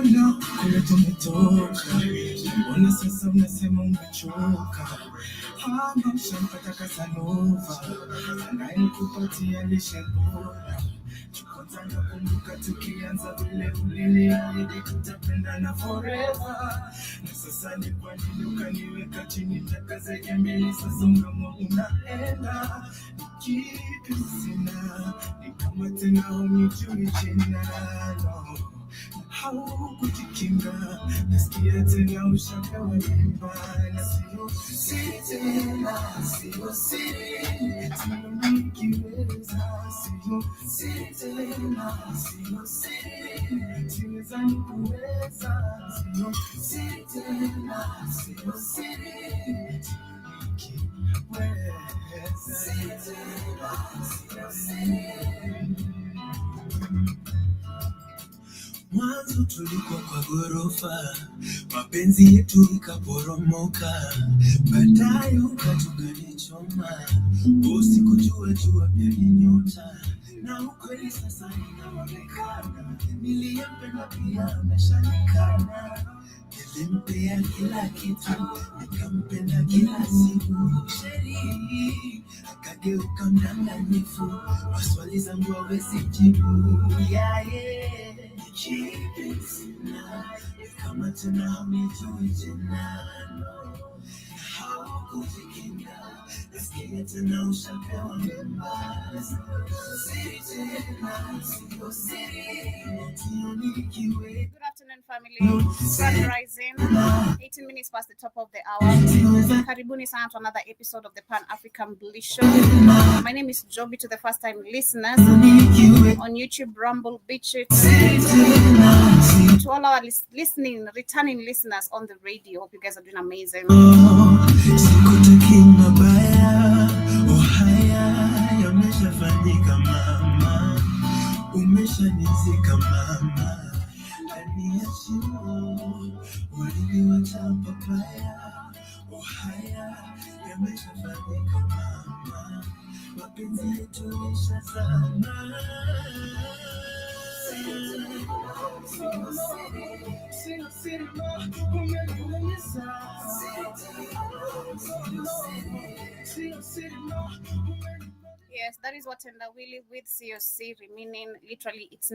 mbona kule tumetoka, mbona sasa unasema umechoka? Hama ushampata Casanova anayekupatia lishe bora. Kwanza nakumbuka tukianza vile uliniahidi tutapendana forever, na sasa ni kwa nini ukaniweka chini taka zaidi ya miezi? Sasa ungamwa unaenda, ni kipi sina, ni kama tena unijui jina, no. Haukujikinga, nasikia tena ushapewa mimba, na sio siri tena, sio siri, nikiweza, sio siri tena, sio siri, siweza nikuweza, sio siri tena, sio siri, nikiweza, siri tena, sio siri. Mwanzo tulikuwa kwa ghorofa, mapenzi yetu ikaporomoka, baadaye ukanichoma, usikujua jua pia ni nyota, na ukweli sasa inaonekana, niliyempenda pia ameshanikana. Nilimpea kila kitu, nikampenda kila siku, sheri akageuka mdanganyifu, maswali zangu hawezi jibu, yeah. Keep sina, kama tena hamijui jina, no. Haukujikinga, nasikia tena ushapewa mimba, siri tena, sio siri, ndio nikiwe. Good afternoon, family. Sun rising, 18 minutes past the top of the hour. Karibuni sana to another episode of the Pan-African Bliss Show. My name is Joby. To the first time listeners on YouTube, Rumble, BitChute. To all our returning listeners on the radio, hope you guys are doing amazing. Umeshanizika mama, ndani ya shimo uliniwacha papaya. Haya yameshafanyika mama, mapenzi yetu yashazama. Yes, that is what Tendawili with COC, meaning literally it's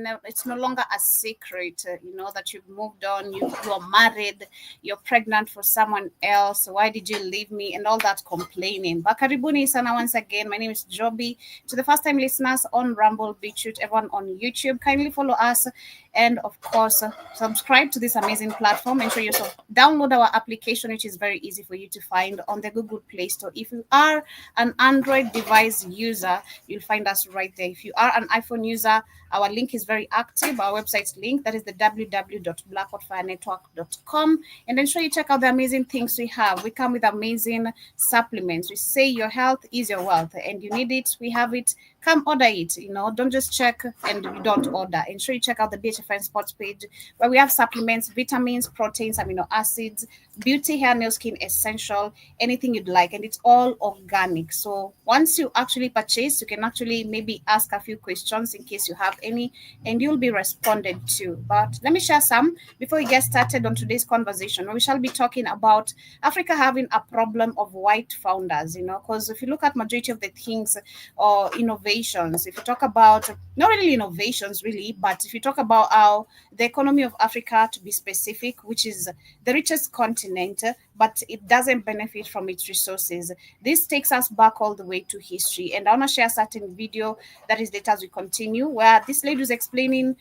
no longer a secret, that you've moved on, you're married, you're pregnant for someone else, why did you leave me, and all that complaining. But karibuni sana once again. My name is Joby. To the first time listeners on Rumble, BitChute, everyone on YouTube, kindly follow us, and of course subscribe to this amazing platform. Ensure you download our application, which is very easy for you to find on the Google Play Store. If you are an Android device user, you'll find us right there. If you are an iPhone user, our link is very active. Our website's link, that is the www.blackwatfirenetwork.com. And ensure you check out the amazing things we have. We come with amazing supplements. We say your health is your wealth, and you need it, we have it. Come order it. Don't just check and you don't order. Ensure you check out the BHFN Sports page, where we have supplements, vitamins, proteins, amino acids, beauty, hair, nail, skin, essential, anything you'd like, and it's all organic. So once you actually purchase, you can actually maybe ask a few questions in case you have any, and you'll be responded to. But let me share some before we get started on today's conversation. We shall be talking about Africa having a problem of white founders, because if you look at majority of the things or innovations, if you talk about, not really innovations really, but if you talk about how the economy of Africa, to be specific, which is the richest continent, but it doesn't benefit from its resources. This takes us back all the way to history. And I want to share a certain video that is later as we continue, where this lady is explaining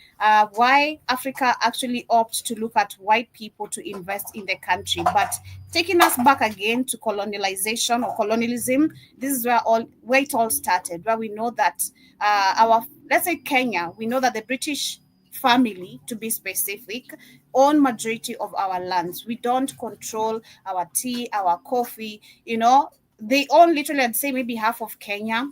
why Africa actually opts to look at white people to invest in the country. But taking us back again to colonialization or colonialism, this is where it all started, where we know that let's say Kenya, we know that the British family, to be specific, own majority of our lands. We don't control our tea, our coffee, they own literally, I'd say maybe half of Kenya.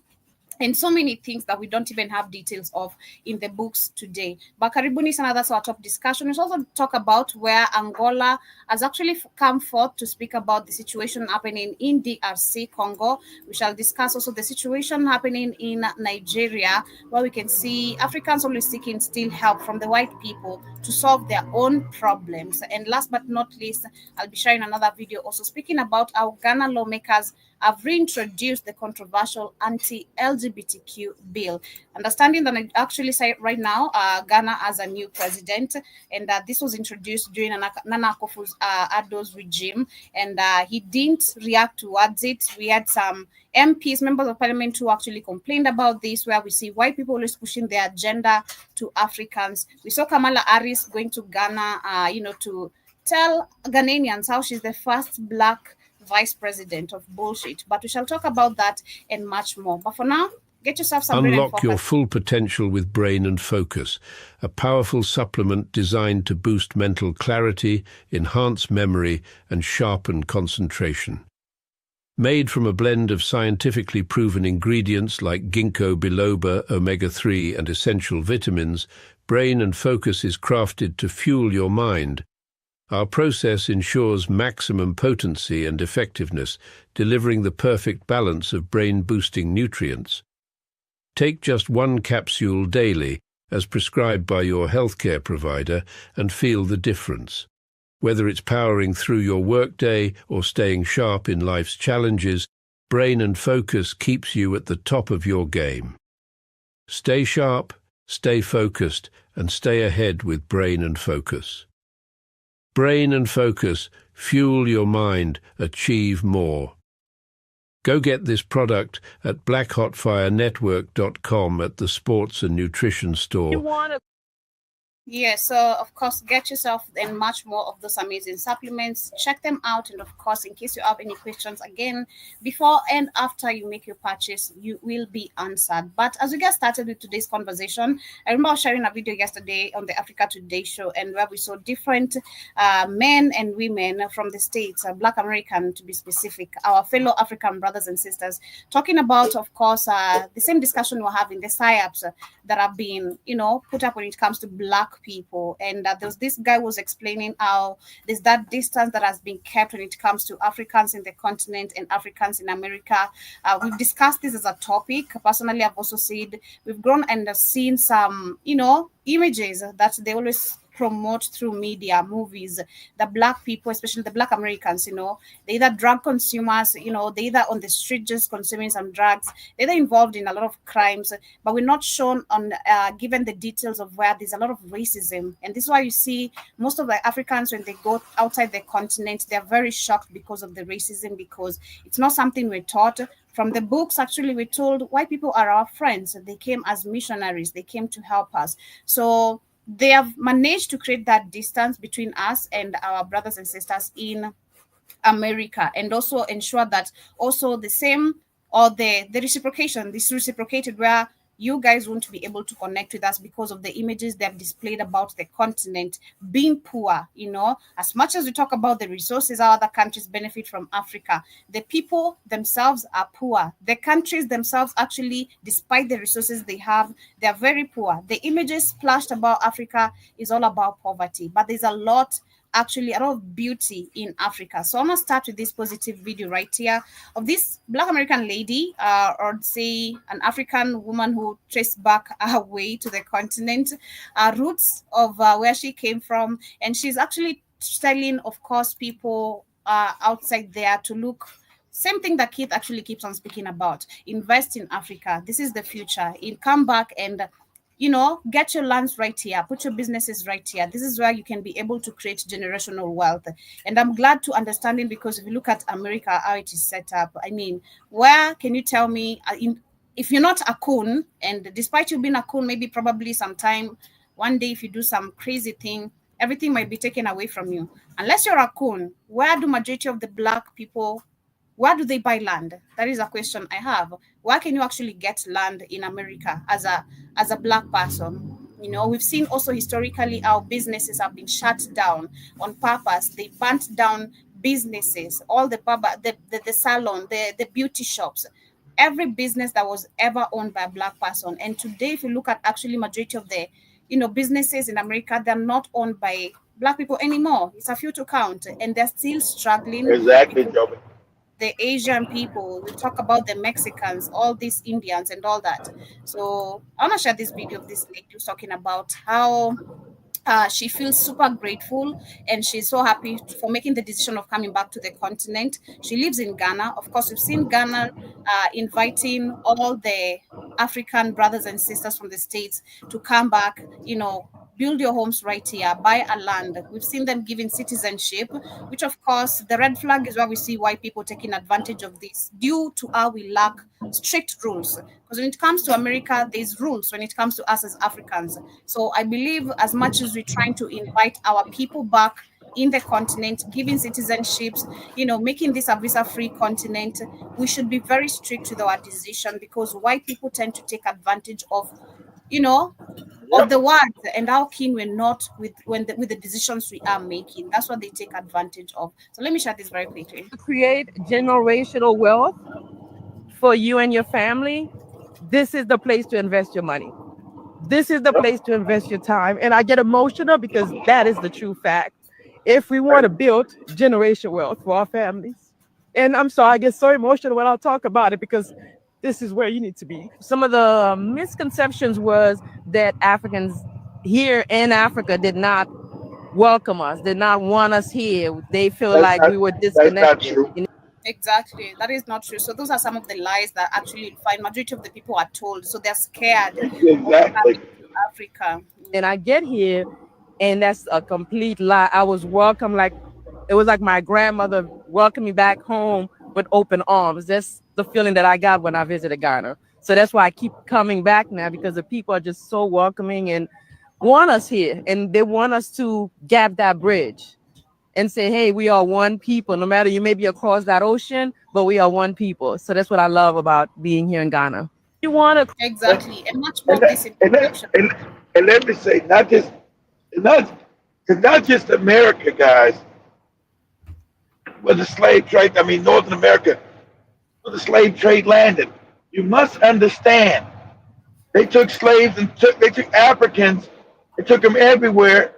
and so many things that we don't even have details of in the books today. But karibuni sana, that's our top discussion. We also talk about where Angola has actually come forth to speak about the situation happening in DRC Congo. We shall discuss also the situation happening in Nigeria, where we can see Africans always seeking still help from the white people to solve their own problems. And last but not least, I'll be sharing another video also speaking about how Ghana lawmakers have reintroduced the controversial anti-LGBTQ bill. Understanding that I actually say right now, Ghana has a new president, and this was introduced during Nana Akufo-Addo's regime, and he didn't react towards it. We had some MPs, members of parliament, who actually complained about this, where we see white people always pushing their agenda to Africans. We saw Kamala Harris going to Ghana, to tell Ghanaians how she's the first Black vice president of bullshit. But we shall talk about that and much more. But for now, get yourself some brain and Unlock your focus. full potential with Brain and Focus, a powerful supplement designed to boost mental clarity, enhance memory, and sharpen concentration. Made from a blend of scientifically proven ingredients like ginkgo biloba, omega-3, and essential vitamins, Brain and Focus is crafted to fuel your mind. Our process ensures maximum potency and effectiveness, delivering the perfect balance of brain-boosting nutrients. Take just one capsule daily, as prescribed by your healthcare provider, and feel the difference. Whether it's powering through your workday or staying sharp in life's challenges, Brain and Focus keeps you at the top of your game. Stay sharp, stay focused, and stay ahead with Brain and Focus. Brain and Focus, fuel your mind, achieve more. Go get this product at blackhotfirenetwork.com at the sports and nutrition store. Yeah, so of course, get yourself and much more of those amazing supplements. Check them out, and of course, in case you have any questions, again, before and after you make your purchase, you will be answered. But as we get started with today's conversation, I remember I was sharing a video yesterday on the Africa Today show, and where we saw different men and women from the States, Black American to be specific, our fellow African brothers and sisters, talking about, of course, the same discussion we're having, the psyops that have been, put up when it comes to Black people. And there's this guy was explaining how there's that distance that has been kept when it comes to Africans in the continent and Africans in America. We've discussed this as a topic. Personally, I've also said we've grown and seen some, images that they always promote through media, movies, the Black people, especially the Black Americans, they either drug consumers, they either on the street just consuming some drugs, they're involved in a lot of crimes, but we're not shown on given the details of where there's a lot of racism. And this is why you see most of the Africans, when they go outside the continent, they're very shocked because of the racism, because it's not something we're taught. From the books, actually, we're told white people are our friends. They came as missionaries. They came to help us. So they have managed to create that distance between us and our brothers and sisters in America, and also ensure that also the same or the reciprocation, this reciprocated, where you guys won't be able to connect with us because of the images they've displayed about the continent being poor. As much as we talk about the resources how other countries benefit from Africa, the people themselves are poor. The countries themselves, actually, despite the resources they have, they're very poor. The images splashed about Africa is all about poverty, but there's a lot of beauty in Africa. So I'm gonna start with this positive video right here of this Black American lady, or say an African woman who traced back her way to the continent, roots of where she came from, and she's actually telling, of course, people outside there to look. Same thing that Keith actually keeps on speaking about. Invest in Africa. This is the future. Come back and get your lands right here, put your businesses right here. This is where you can be able to create generational wealth. And I'm glad to understanding, because if you look at America, how it is set up, I mean, where can you tell me, if you're not a coon, and despite you being a coon, maybe probably sometime, one day, if you do some crazy thing, everything might be taken away from you. Unless you're a coon, where do majority of the Black people, where do they buy land? That is a question I have. Where can you actually get land in America as a Black person? We've seen also historically how businesses have been shut down on purpose. They burnt down businesses, all the salon, the beauty shops. every business that was ever owned by a Black person. And today, if you look at actually majority of the, businesses in America, they're not owned by Black people anymore. It's a few to count, and they're still struggling Exactly, because Joby. the Asian people, we talk about the Mexicans, all these Indians and all that. So I want to share this video of this lady who's talking about how she feels super grateful and she's so happy for making the decision of coming back to the continent. She lives in Ghana. Of course, we've seen Ghana inviting all the African brothers and sisters from the States to come back, build your homes right here, buy a land. We've seen them giving citizenship, which, of course, the red flag is where we see white people taking advantage of this due to how we lack strict rules. Because when it comes to America, there's rules when it comes to us as Africans. So I believe as much as we're trying to invite our people back in the continent, giving citizenships, making this a visa-free continent, we should be very strict with our decision because white people tend to take advantage of, of the words and how keen we're not with with the decisions we are making. That's what they take advantage of. So let me share this very quickly. Create generational wealth for you and your family, this is the place to invest your money. This is the place to invest your time. And I get emotional because that is the true fact. If we want to build generational wealth for our families, and I'm sorry, I get so emotional when I talk about it because this is where you need to be. Some of the misconceptions was that Africans here in Africa did not welcome us, did not want us here. They feel like we were disconnected. That's not true. Exactly. That is not true. So those are some of the lies that actually find majority of the people are told. So they're scared of Exactly. coming to Africa. And I get here and that's a complete lie. I was welcome like it was like my grandmother welcomed me back home with open arms. That's the feeling that I got when I visited Ghana. So that's why I keep coming back now because the people are just so welcoming and want us here. And they want us to gap that bridge and say, hey, we are one people. No matter you may be across that ocean, but we are one people. So that's what I love about being here in Ghana. You want to Exactly. And much more of this information. And let me say, not just America, guys. Where the slave trade, I mean, Northern America, where the slave trade landed. You must understand, they took slaves and they took Africans and took them everywhere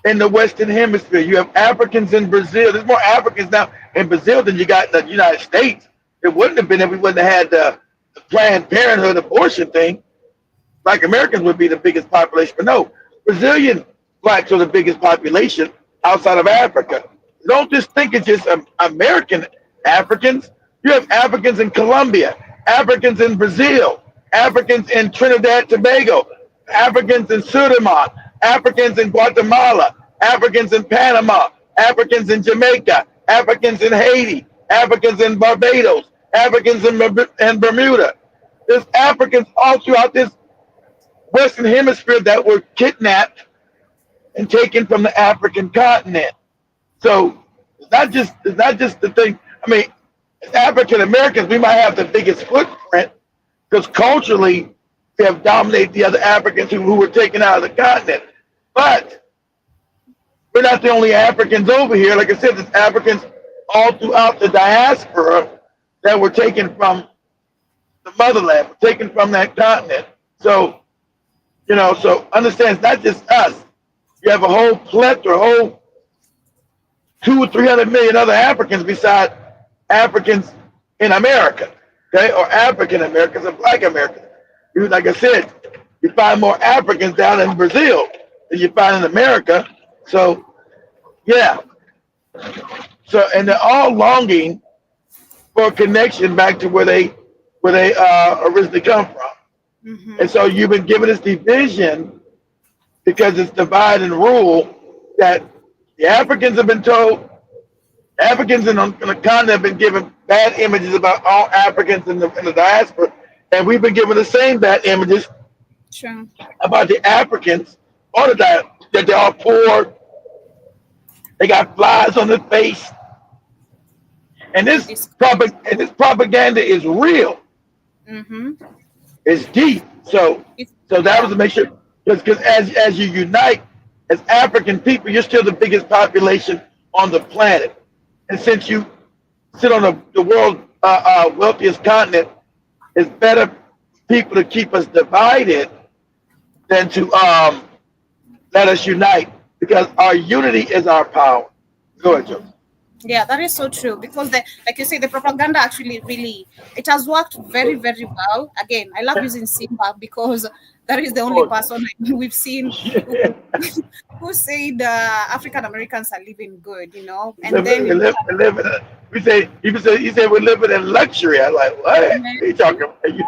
in the Western Hemisphere. You have Africans in Brazil. There's more Africans now in Brazil than you got in the United States. It wouldn't have been if we wouldn't have had the Planned Parenthood abortion thing. Like Americans would be the biggest population, but no, Brazilian blacks are the biggest population outside of Africa. Don't just think it's just American Africans. You have Africans in Colombia, Africans in Brazil, Africans in Trinidad, Tobago, Africans in Suriname, Africans in Guatemala, Africans in Panama, Africans in Jamaica, Africans in Haiti, Africans in Barbados, Africans in Bermuda. There's Africans all throughout this Western Hemisphere that were kidnapped and taken from the African continent. So it's not just the thing. I mean, as African Americans, we might have the biggest footprint because culturally we have dominated the other Africans who were taken out of the continent. But we're not the only Africans over here. Like I said, there's Africans all throughout the diaspora that were taken from the motherland, were taken from that continent. So, so understand it's not just us. You have a whole plethora, a whole 200 or 300 million other Africans besides Africans in America, okay, or African Americans and Black Americans. Like I said, you find more Africans down in Brazil than you find in America. So, yeah. So, and they're all longing for a connection back to where they originally come from. Mm-hmm. And so you've been given this division because it's divide and rule that the Africans have been told, Africans in the continent have been given bad images about all Africans in the diaspora, and we've been given the same bad images about the Africans on the diaspora, that they're all poor, they got flies on their face, and this propaganda is real. Mm-hmm. It's deep. So that was to make sure, because as you unite as African people, you're still the biggest population on the planet. And since you sit on the world's wealthiest continent, it's better people to keep us divided than to let us unite because our unity is our power. Go ahead, Joe. Yeah, that is so true because the like you say, the propaganda actually really it has worked very, very well. Again, I love using Simba because that is the only Oh, person we've seen who, who said African Americans are living good, you know, and then you look we live in a, we say people say he said we're living in luxury. I'm like, what? at What are you talking about? the,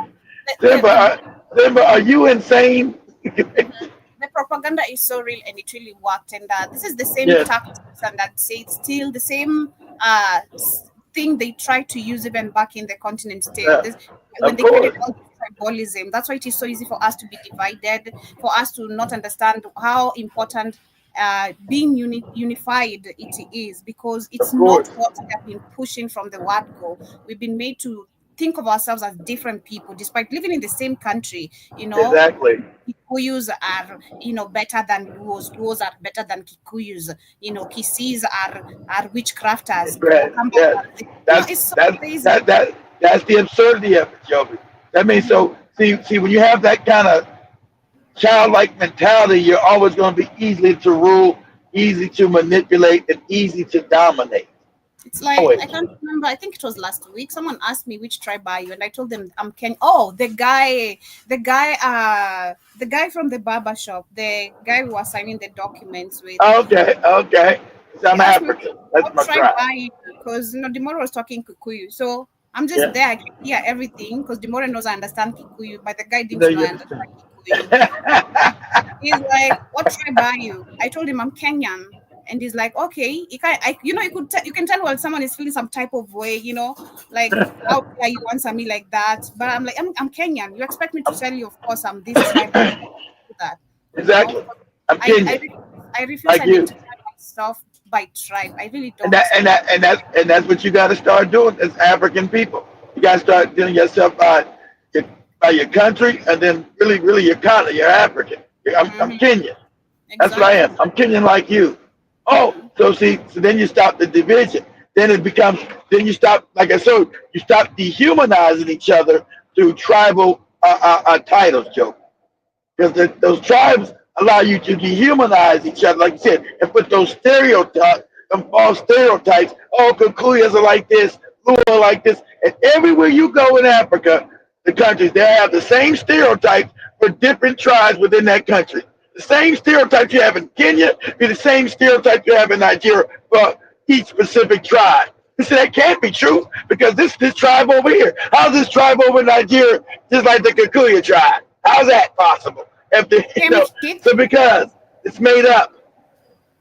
Simba, Simba, are you insane? the propaganda is so real and it really worked, and this is the same Yes, tactics and that say it's still the same thing they tried to use even back in the continent still this when of they created course. all this tribalism. That's why it is so easy for us to be divided, for us to not understand how important being unified it is, because it's Of not course. what we have been pushing from the word go. We've been made to think of ourselves as different people despite living in the same country, you know. Exactly. Kikuyus are, you know, better than Luos. Luos are better than Kikuyus. You know, Kisis are witchcrafters. Right. Wakamba Yes. are you know, That's it's so that's crazy. that's the absurdity of it, Joby. That means Mhm. so see when you have that kind of childlike mentality, you're always going to be easy to rule, easy to manipulate, and easy to dominate. It's like Always. I can't remember. I think it was last week. Someone asked me which tribe are you, and I told them I'm Ken. Oh, the guy from the barber shop, the guy who was signing the documents with. Okay, okay. So He I'm asked me African. That's what my tribe tribe. are you, because you know Demore was talking Kikuyu, so I'm just Yeah. there. I can hear everything because Demore knows I understand Kikuyu, but the guy You know, didn't know I you understand Kikuyu. He's like, "What tribe are you?" I told him I'm Kenyan, and he's like, "Okay." You can, you know, you can tell when someone is feeling some type of way, you know, like how dare you answer me like that? But I'm like, I'm Kenyan. You expect me to tell you, of course, I'm this tribe. I'm do that, you know. exactly. I'm I I, Kenyan, re- I refuse to like you. identify myself by tribe. I really And don't. that's what you got to start doing as African people. You got to start dealing yourself your, by your country, and then really your continent. You're African. I'm Mhm. Kenyan. That's what I Exactly. am. I'm Kenyan like you. Oh, Mhm. so see, so then you stop the division. Then it becomes, then you stop, like I said, you stop dehumanizing each other through tribal titles, Joe. Because those tribes allow you to dehumanize each other, like you said, and put those stereotypes, them false stereotypes. Oh, Kikuyas are like this, Luo are like this, and everywhere you go in Africa, the countries they have the same stereotypes for different tribes within that country. The same stereotypes you have in Kenya be the same stereotypes you have in Nigeria for each specific tribe. You say that can't be true because this tribe over here, how's this tribe over in Nigeria just like the Kikuyu tribe? How's that possible? If the, Kenny Kid. so because it's made up.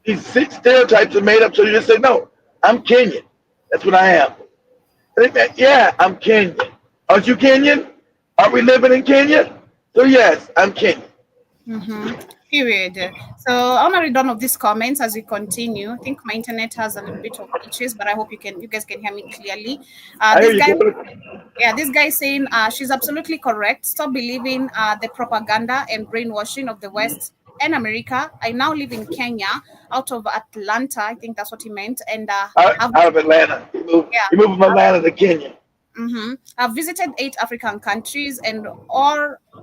These six stereotypes are made up, so you just say, no, I'm Kenyan. That's what I am. Yeah, I'm Kenyan. Aren't you Kenyan? Are we living in Kenya? So yes, I'm Kenyan. Mm-hmm. Period. So I'm gonna read one of these comments as we continue. I think my internet has a little bit of issues, but I hope you guys can hear me clearly. I hear This you, guy, Jordan. yeah, this guy is saying she's absolutely correct. Stop believing the propaganda and brainwashing of the West and America. I now live in Kenya, out of Atlanta. I think that's what he meant, and have Out of Atlanta. yeah. He moved from Atlanta to Kenya. I've visited 8 African countries, and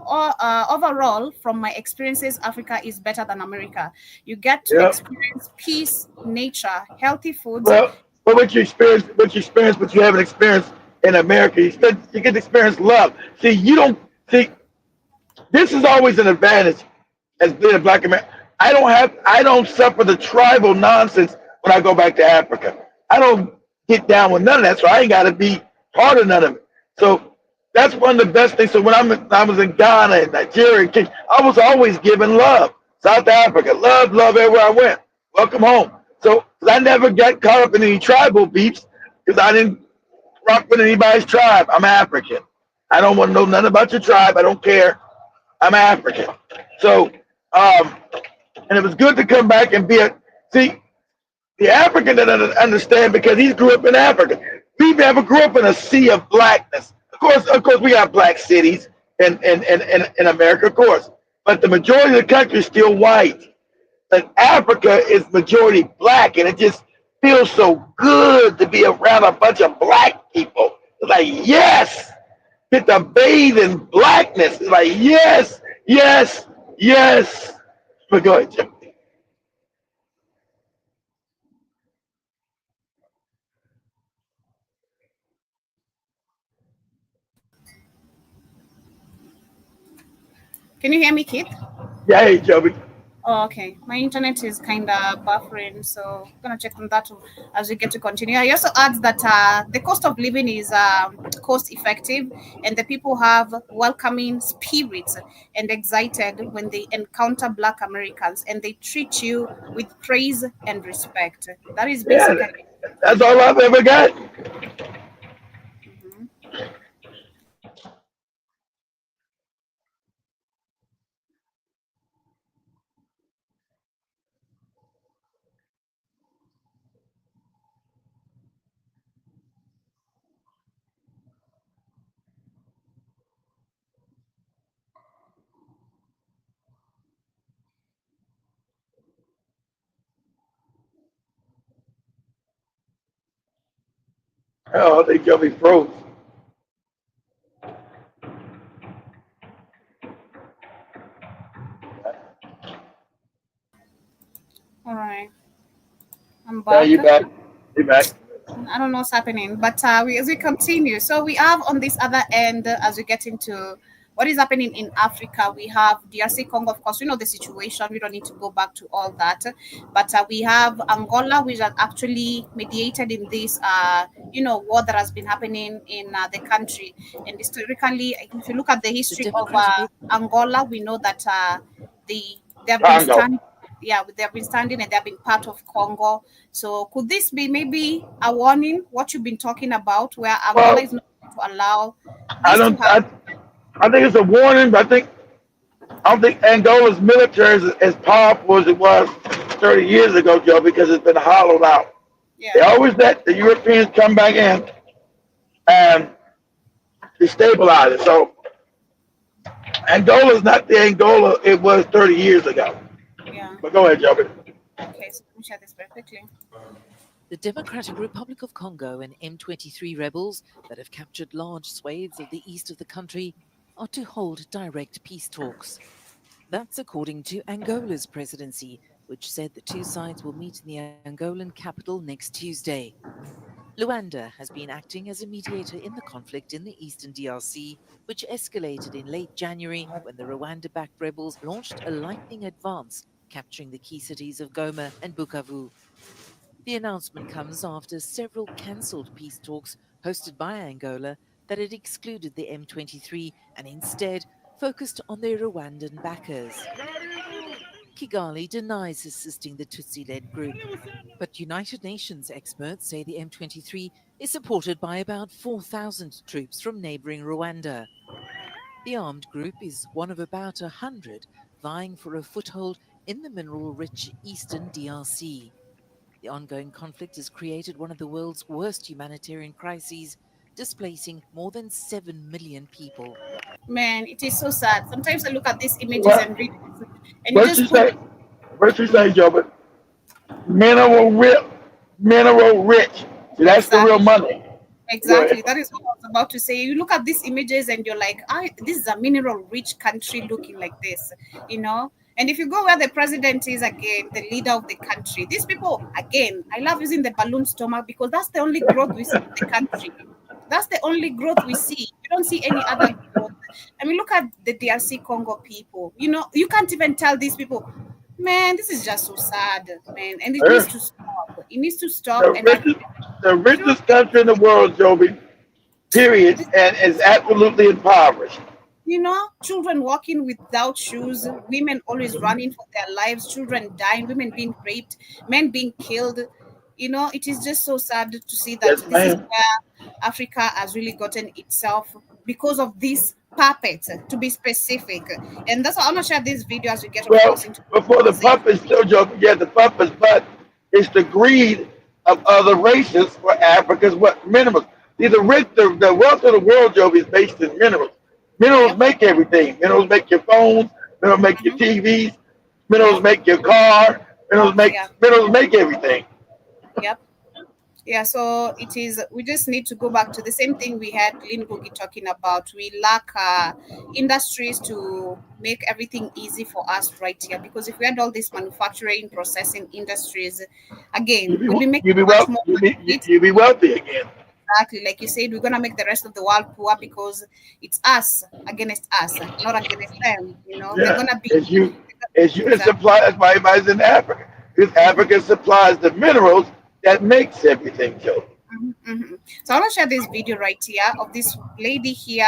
overall, from my experiences, Africa is better than America. You get to Yep. experience peace, nature, healthy foods. But what you haven't experienced in America, you get to experience love. See, you don't see. This is always an advantage as being a black American. I don't suffer the tribal nonsense when I go back to Africa. I don't get down with none of that, so I ain't got to be part of none of it. So that's one of the best things. So when I was in Ghana and Nigeria and Kenya, I was always giving love. South Africa, love everywhere I went. Welcome home. So 'cause I never got caught up in any tribal beefs because I didn't rock with anybody's tribe. I'm African. I don't want to know nothing about your tribe. I don't care. I'm African. So, and it was good to come back and be a, see, the African doesn't understand because he grew up in Africa. We never grew up in a sea of blackness. Of course, we have black cities in America, of course. But the majority of the country is still white. But Africa is majority black, and it just feels so good to be around a bunch of black people. It's like, yes, get to bathe in blackness. It's like, yes, yes, yes. But go ahead, Jim. Can you hear me, Keith? Yeah, hey, Joby. Oh, okay. My internet is kind of buffering, so I'm gonna check on that as we get to continue. I also add that the cost of living is cost effective, and the people have welcoming spirits and excited when they encounter Black Americans, and they treat you with praise and respect. That is Yeah, basically. that's all I've ever got. Mhm. Oh, they Joby froze. All right, I'm Now back. you back. You back. I don't know what's happening, but as we continue, so we have on this other end, as we get into what is happening in Africa, we have DRC Congo. Of course, we know the situation. We don't need to go back to all that, but we have Angola, which has actually mediated in this, war that has been happening in the country. And historically, if you look at the The history of Democratic Angola, we know that the they have been Congo. standing. Yeah, they have been standing and they have been part of Congo. So could this be maybe a warning, what you've been talking about, where Angola Well, is not going to allow I this to don't. happen? I think it's a warning, but I don't think Angola's military is as powerful as it was 30 years ago, Joe, because it's been hollowed out. They Yeah, always let the Europeans come back in and destabilize it. So Angola's not the Angola it was 30 years ago. yeah. But go ahead, Joby. Okay, so let me share this very quickly. the Democratic Republic of Congo and M23 rebels that have captured large swathes of the east of the country are to hold direct peace talks. That's according to Angola's presidency, which said the two sides will meet in the Angolan capital next Tuesday. Luanda has been acting as a mediator in the conflict in the eastern DRC, which escalated in late January when the Rwanda backed rebels launched a lightning advance, capturing the key cities of Goma and Bukavu. The announcement comes after several cancelled peace talks hosted by Angola that had excluded the M23 and instead focused on their Rwandan backers. Kigali denies assisting the Tutsi led group, but United Nations experts say the M23 is supported by about 4,000 troops from neighboring Rwanda. The armed group is one of about 100 vying for a foothold in the mineral rich eastern DRC. The ongoing conflict has created one of the world's worst humanitarian crises, displacing more than 7 million people. Man, it is so sad. Sometimes I look at these images What? and videos, and you What you just put, say? What you say, Joby? Mineral rich. Mineral rich. See, that's the real exactly. money. Go ahead. Exactly. That is what I was about to say. You look at these images and you're like, this is a mineral rich country looking like this, you know? And if you go where the president is again, the leader of the country, these people, again, I love using the balloon stomach because that's the only growth we see in the country. That's the only growth we see. We don't see any other growth. I mean, look at the DRC Congo people. You know, you can't even tell these people, man, this is just so sad, man. And it needs Earth, to stop. It needs to stop. the And I richest, the feel richest country in the world, Joby. Period, this. and is absolutely impoverished. Children walking without shoes, women always running for their lives, children dying, women being raped, men being killed. It is just so sad to see that Yes, this is ma'am. where Africa has really gotten itself because of this puppet, to be specific. And that's why I want to share this video as we get, of Well, course, into the before the conversation. puppets, still joking. Yeah, the puppets, but it's the greed of other races for Africa's what minerals. See, the wealth of the world, Joby, is based in minerals. Minerals Yep. make everything. Minerals make your phones. Minerals make your Hmm. TVs. Minerals Yep. make your car. Yeah. Minerals make everything. Yep. Yeah, so it is. We just need to go back to the same thing we had Lynn Gogi talking about. We lack industries to make everything easy for us right here. Because if we had all these manufacturing, processing industries, again, we'll be making much more money. You be wealthy again. Exactly, like you said, we're gonna make the rest of the world poor because it's us against us, not against them. They're Yeah, gonna be as you can exactly. supply. That's why everybody's in Africa, because Africa supplies the minerals that makes everything, Joe. So I want to share this video right here of this lady here.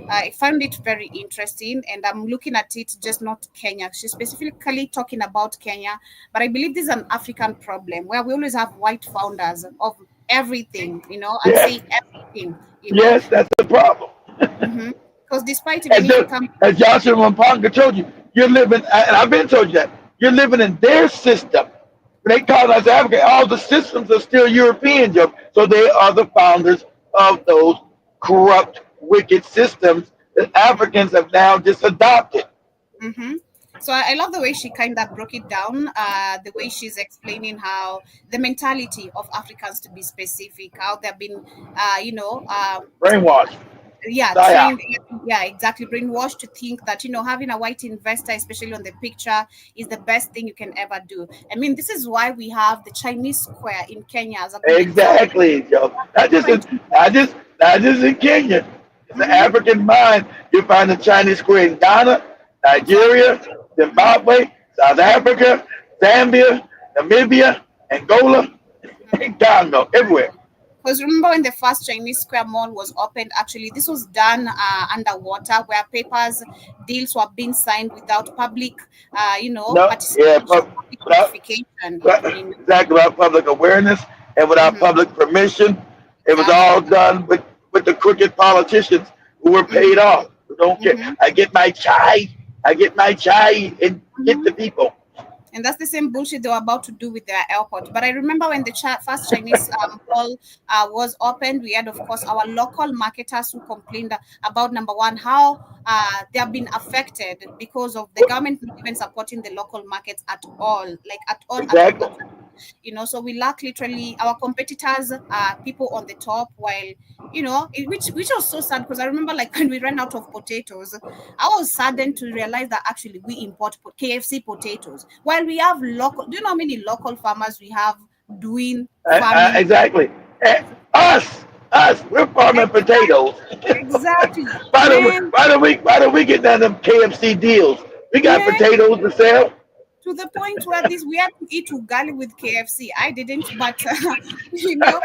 I found it very interesting, and I'm looking at it just not Kenya. She's specifically talking about Kenya, but I believe this is an African problem where we always have white founders of everything, and Yes, say everything, yes, that's the problem. because despite even And if you come, as Joshua Mponga told you, you're living, and I've been told you that you're living in their system. When they colonize Africa, all the systems are still European, Joe. So they are the founders of those corrupt, wicked systems that Africans have now just adopted. hmm So I love the way she kind of broke it down, the way she's explaining how the mentality of Africans to be specific, how they've been, Brainwashed. yeah, Psyop. trained, yeah, exactly, brainwashed to think that, having a white investor, especially on the picture, is the best thing you can ever do. I mean, this is why we have the Chinese square in Kenya as a good example. Exactly, Joe. Trying to, Not just in Kenya. It's the Mhm, African mind. You find the Chinese square in Ghana, exactly. Nigeria, Zimbabwe, South Africa, Zambia, Namibia, Angola, and Congo, everywhere. Because remember when the first Chinese Square Mall was opened, actually, this was done underwater where papers, deals were being signed without public, No, yeah, participation, public but, notification. exactly, without public awareness and without Mhm, public permission. It was exactly. all done with the crooked politicians who were hmm paid off, who don't care. hmm I get my chai and get hmm the people. And that's the same bullshit they were about to do with their airport. But I remember when the first Chinese mall was opened, we had, of course, our local marketers who complained about number one, how they have been affected because of the government not even supporting the local markets at all, like at all, at all, Exactly. at all. So we lack literally our competitors are people on the top, while which was so sad because I remember like when we ran out of potatoes, I was saddened to realize that actually we import KFC potatoes while we have local. Do you know how many local farmers we have doing farming? Exactly. Eh, we're farming Exactly, potatoes. exactly, man. Why do we get none of them KFC deals? We got Man, potatoes to sell. to the point where this we had to eat ugali with KFC. I didn't, but you know,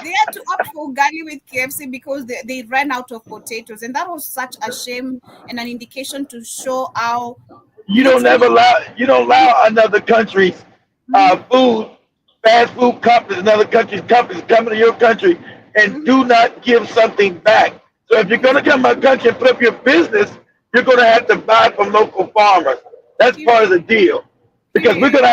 they had to opt for ugali with KFC because they ran out of potatoes, and that was such a shame and an indication to show how literally. You don't allow another country's Mhm, food, fast food companies, another country's companies coming to your country and mhm, do not give something back. So if you're going to come to my country and put up your business, you're going to have to buy from local farmers. That's part of period, the deal, because period. we're going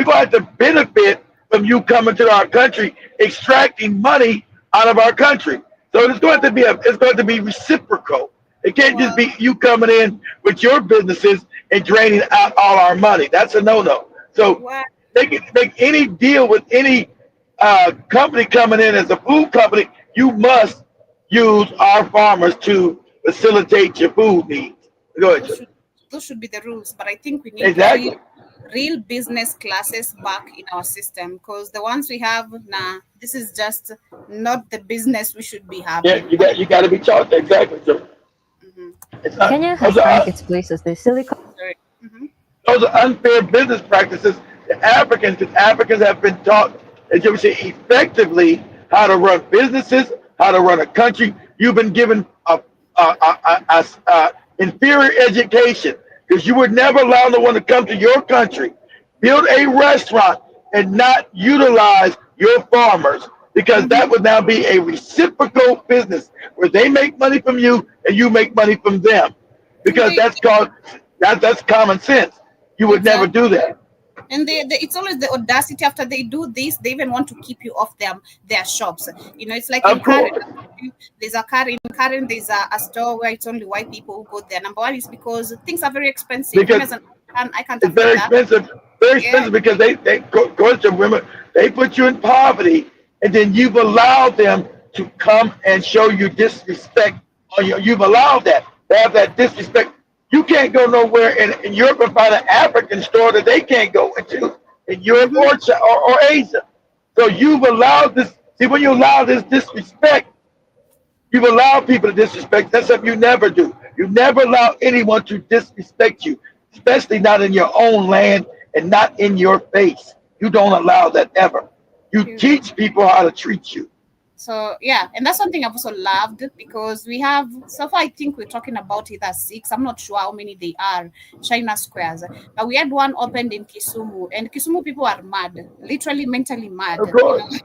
to have to benefit from you coming to our country, extracting money out of our country. So it's going to be reciprocal. It can't just Well, be you coming in with your businesses and draining out all our money. That's a no-no. So well, make any deal with any company coming in as a food company, you must use our farmers to facilitate your food needs. Go ahead, those Joe. should those should be the rules. But I think we need Exactly. real business classes back in our system because the ones we have now, this is just not the business we should be Yeah, having. you got to be taught exactly, Joe. Mhm. It's not Kenya has ranked its place as the Silicon Sorry. Mhm. those are unfair business practices to Africans, because Africans have been taught, as you would say, effectively how to run businesses, how to run a country. You've been given a inferior education because you would never allow no one to come to your country, build a restaurant, and not utilize your farmers, because that Mhm. would now be a reciprocal business where they make money from you and you make money from them, And because that's common sense. You would never exactly. do that. And it's always the audacity after they do this, they even want to keep you off their shops. It's like in Of Karen, course, there's there's a store where it's only white people who go there. Number one is because things are very expensive. Me because as an African, I can't it's afford that. very Yeah, expensive because they coercive women. They put you in poverty and then you've allowed them to come and show you disrespect on your. You've allowed that to have that disrespect. You can't go nowhere in Europe and find an African store that they can't go into in Europe Mm-hmm. or Asia. So you've allowed this. See, when you allow this disrespect, you've allowed people to disrespect. That's something you never do. You never allow anyone to disrespect you, especially not in your own land and not in your face. You don't allow that ever. You Period. teach people how to treat you. So yeah, and that's something I've also loved because we have so far. I think we're talking about either six. I'm not sure how many they are. China squares, but we had one opened in Kisumu, and Kisumu people are mad, literally mentally mad. Of course.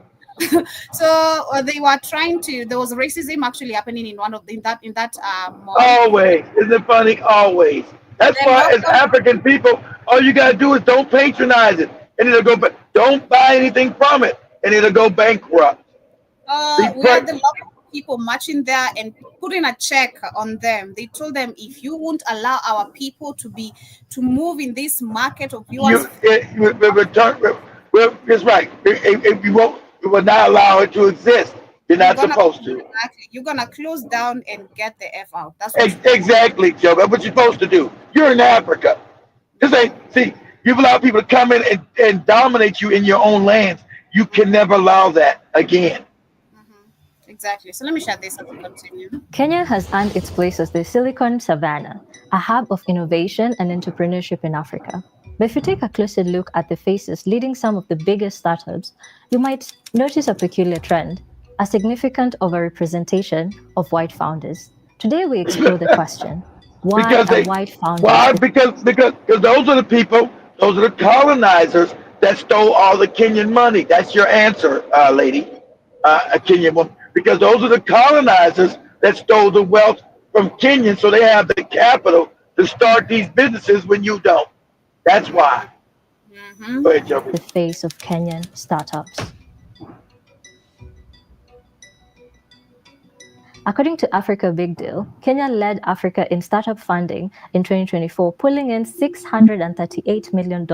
So they were trying to. There was racism actually happening in one of the, in that mall. Always. Isn't it funny? Always. That's Then why, as local, African people, all you gotta do is don't patronize it, and it'll go. Don't buy anything from it, and it'll go bankrupt. Be we had the pre- local people marching there and putting a check on them. They told them, if you won't allow our people to move in this market of yours, return. It's right. If you won't, you will not allow it to exist. You're you're not gonna supposed to. exactly, you're gonna close down and get the F out. That's what you Exactly, Joe. That's what you're supposed to do. You're in Africa. This ain't. See, you've allowed people to come in and dominate you in your own lands. You can never allow that again. exactly. So let me share this as we continue. Kenya has earned its place as the Silicon Savannah, a hub of innovation and entrepreneurship in Africa. But if you take a closer look at the faces leading some of the biggest startups, you might notice a peculiar trend, a significant overrepresentation of white founders. Today we explore the question, why Because are they white founders why because those are the people, those are the colonizers that stole all the Kenyan money. That's your answer, lady, a Kenyan woman. Because those are the colonizers that stole the wealth from Kenyans, so they have the capital to start these businesses when you don't. That's why. Go ahead, Joe. the face of Kenyan startups? According to Africa Big Deal, Kenya led Africa in startup funding in 2024, pulling in $638 million,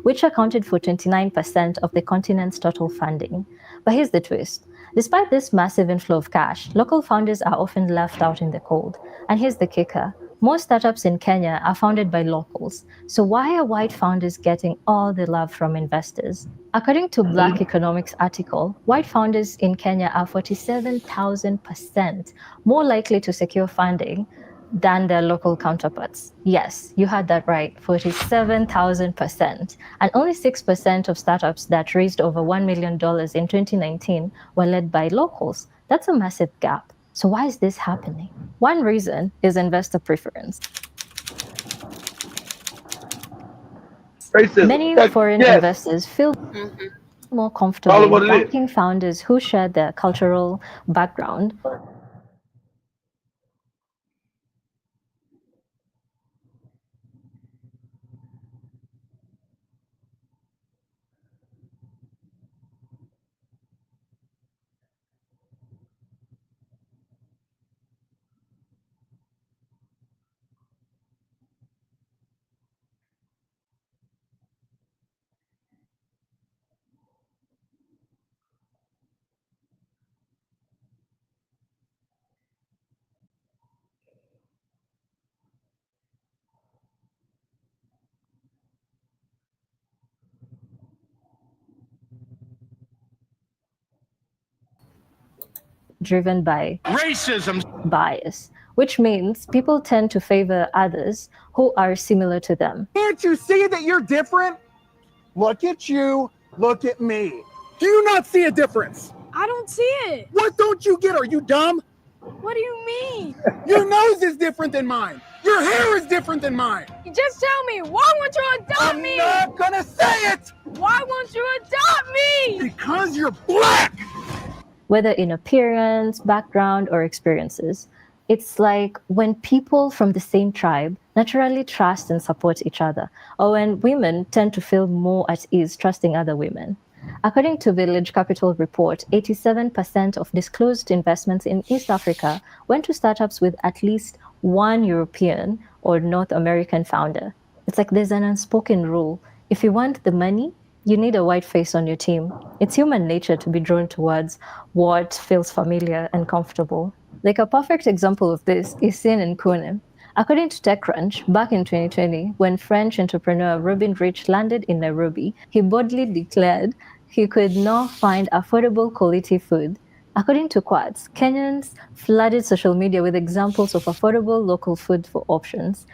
which accounted for 29% of the continent's total funding. But here's the twist. Despite this massive inflow of cash, local founders are often left out in the cold. And here's the kicker. Most startups in Kenya are founded by locals. So why are white founders getting all the love from investors? According to Black Economics article, white founders in Kenya are 47,000% more likely to secure funding than their local counterparts. Yes, you heard that right, 47,000%. And only 6% of startups that raised over $1 million in 2019 were led by locals. That's a massive gap. So why is this happening? One reason is investor preference. Racism. Many foreign Yes. investors feel more Call it comfortable what it is. backing founders who share their cultural background, driven by Racism. bias, which means people tend to favor others who are similar to them. Can't you see that you're different? Look at you, look at me. Do you not see a difference? I don't see it. What don't you get? Are you dumb? What do you mean? Your nose is different than mine. Your hair is different than mine. You just tell me, why won't you adopt I'm me? not gonna say it Why won't you adopt me? because you're black. Whether in appearance, background, or experiences. It's like when people from the same tribe naturally trust and support each other, or when women tend to feel more at ease trusting other women. According to Village Capital report, 87% of disclosed investments in East Africa went to startups with at least one European or North American founder. It's like there's an unspoken rule. If you want the money, you need a white face on your team. It's human nature to be drawn towards what feels familiar and comfortable. Like a perfect example of this is seen in Kune. According to TechCrunch, back in 2020, when French entrepreneur Robin Rich landed in Nairobi, he boldly declared he could not find affordable quality food. According to Quartz, Kenyans flooded social media with examples of affordable local food for options.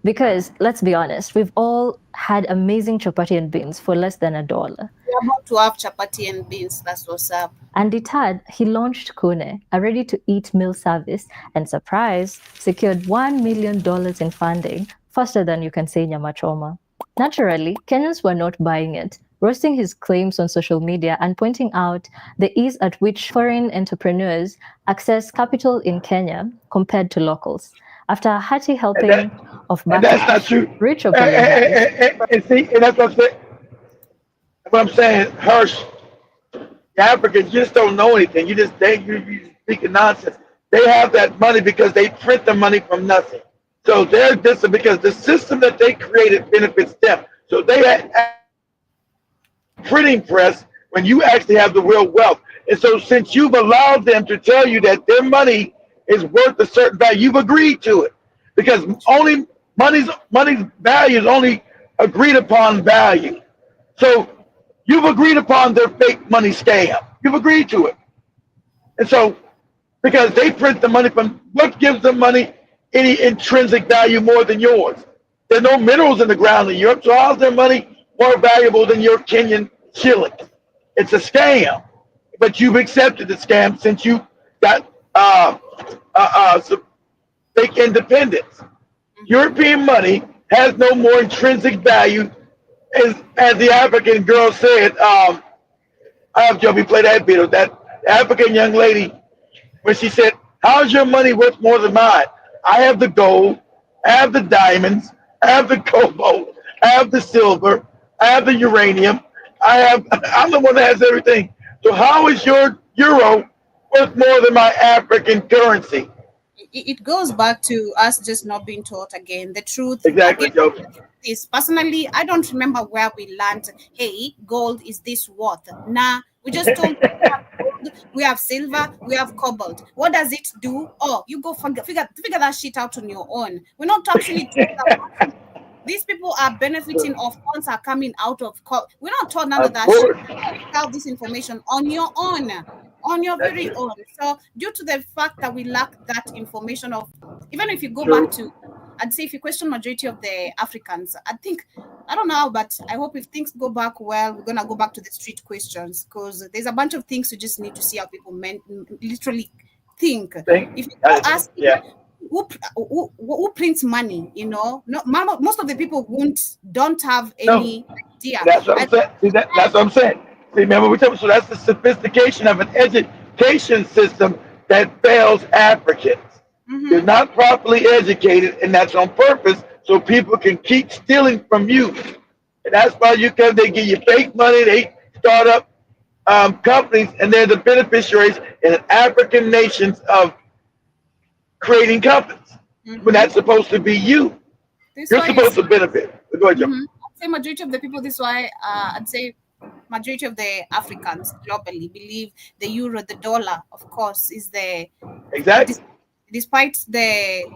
Because let's be honest, we've all had amazing chapati and beans for less than $1. We're about to have chapati and beans. That's what's up. And deterred, he launched Kune, a ready-to-eat meal service, and surprise, secured $1 million in funding, faster than you can say nyama choma. Naturally, Kenyans were not buying it, roasting his claims on social media and pointing out the ease at which foreign entrepreneurs access capital in Kenya compared to locals. After a hearty helping of And that's not backlash, true. Rich apologized. And see, and that's what I'm saying. What I'm saying, Hirsch, the Africans just don't know anything. You just think you're speaking nonsense. They have that money because they print the money from nothing. So they're just because the system that they created benefits them. So they had printing press when you actually have the real wealth. And so since you've allowed them to tell you that their money is worth a certain value, you've agreed to it. Because only money's value is only agreed upon value. So you've agreed upon their fake money scam. You've agreed to it. And so because they print the money from what gives them money any intrinsic value more than yours? There are no minerals in the ground in Europe, so how's their money more valuable than your Kenyan shilling? It's a scam, but you've accepted the scam since you got fake independence. European money has no more intrinsic value, as the African girl said. I have Joby play that video. That African young lady, when she said, "How's your money worth more than mine? I have the gold, I have the diamonds, I have the cobalt, I have the silver, I have the uranium. I'm the one that has everything. So how is your euro worth more than my African currency?" It goes back to us just not being taught again the truth. Exactly, Again, Joby. is personally, I don't remember where we learned, hey, gold is this worth. Nah, we just told we have gold, we have silver, we have cobalt. What does it do? Oh, you go figure that shit out on your own. We're not actually told that these people are benefiting or funds are coming out of we're not taught none of Of that shit. course. Figure out this information on your own, on your That's very it. own. So due to the fact that we lack that information of, even if you go True. back to, I'd say if you question majority of the Africans, I think, I don't know, but I hope if things go back well, we're gonna go back to the street questions, because there's a bunch of things you just need to see how people literally think. If you go ask Yeah. who prints money, no, most of the people don't have No. any idea. That's what I'm saying. See, that's what I'm saying. See, remember we talking. So that's the sophistication of an education system that fails Africans. They're not properly educated, and that's on purpose, so people can keep stealing from you. And that's why they give you fake money. They start up companies, and they're the beneficiaries in African nations of creating companies. When that's supposed to be you. You're supposed to benefit. Go ahead, Joe. I'd say majority of the people, this is why I'd say majority of the Africans globally believe the euro, the dollar, of course, is the Exactly. Despite the,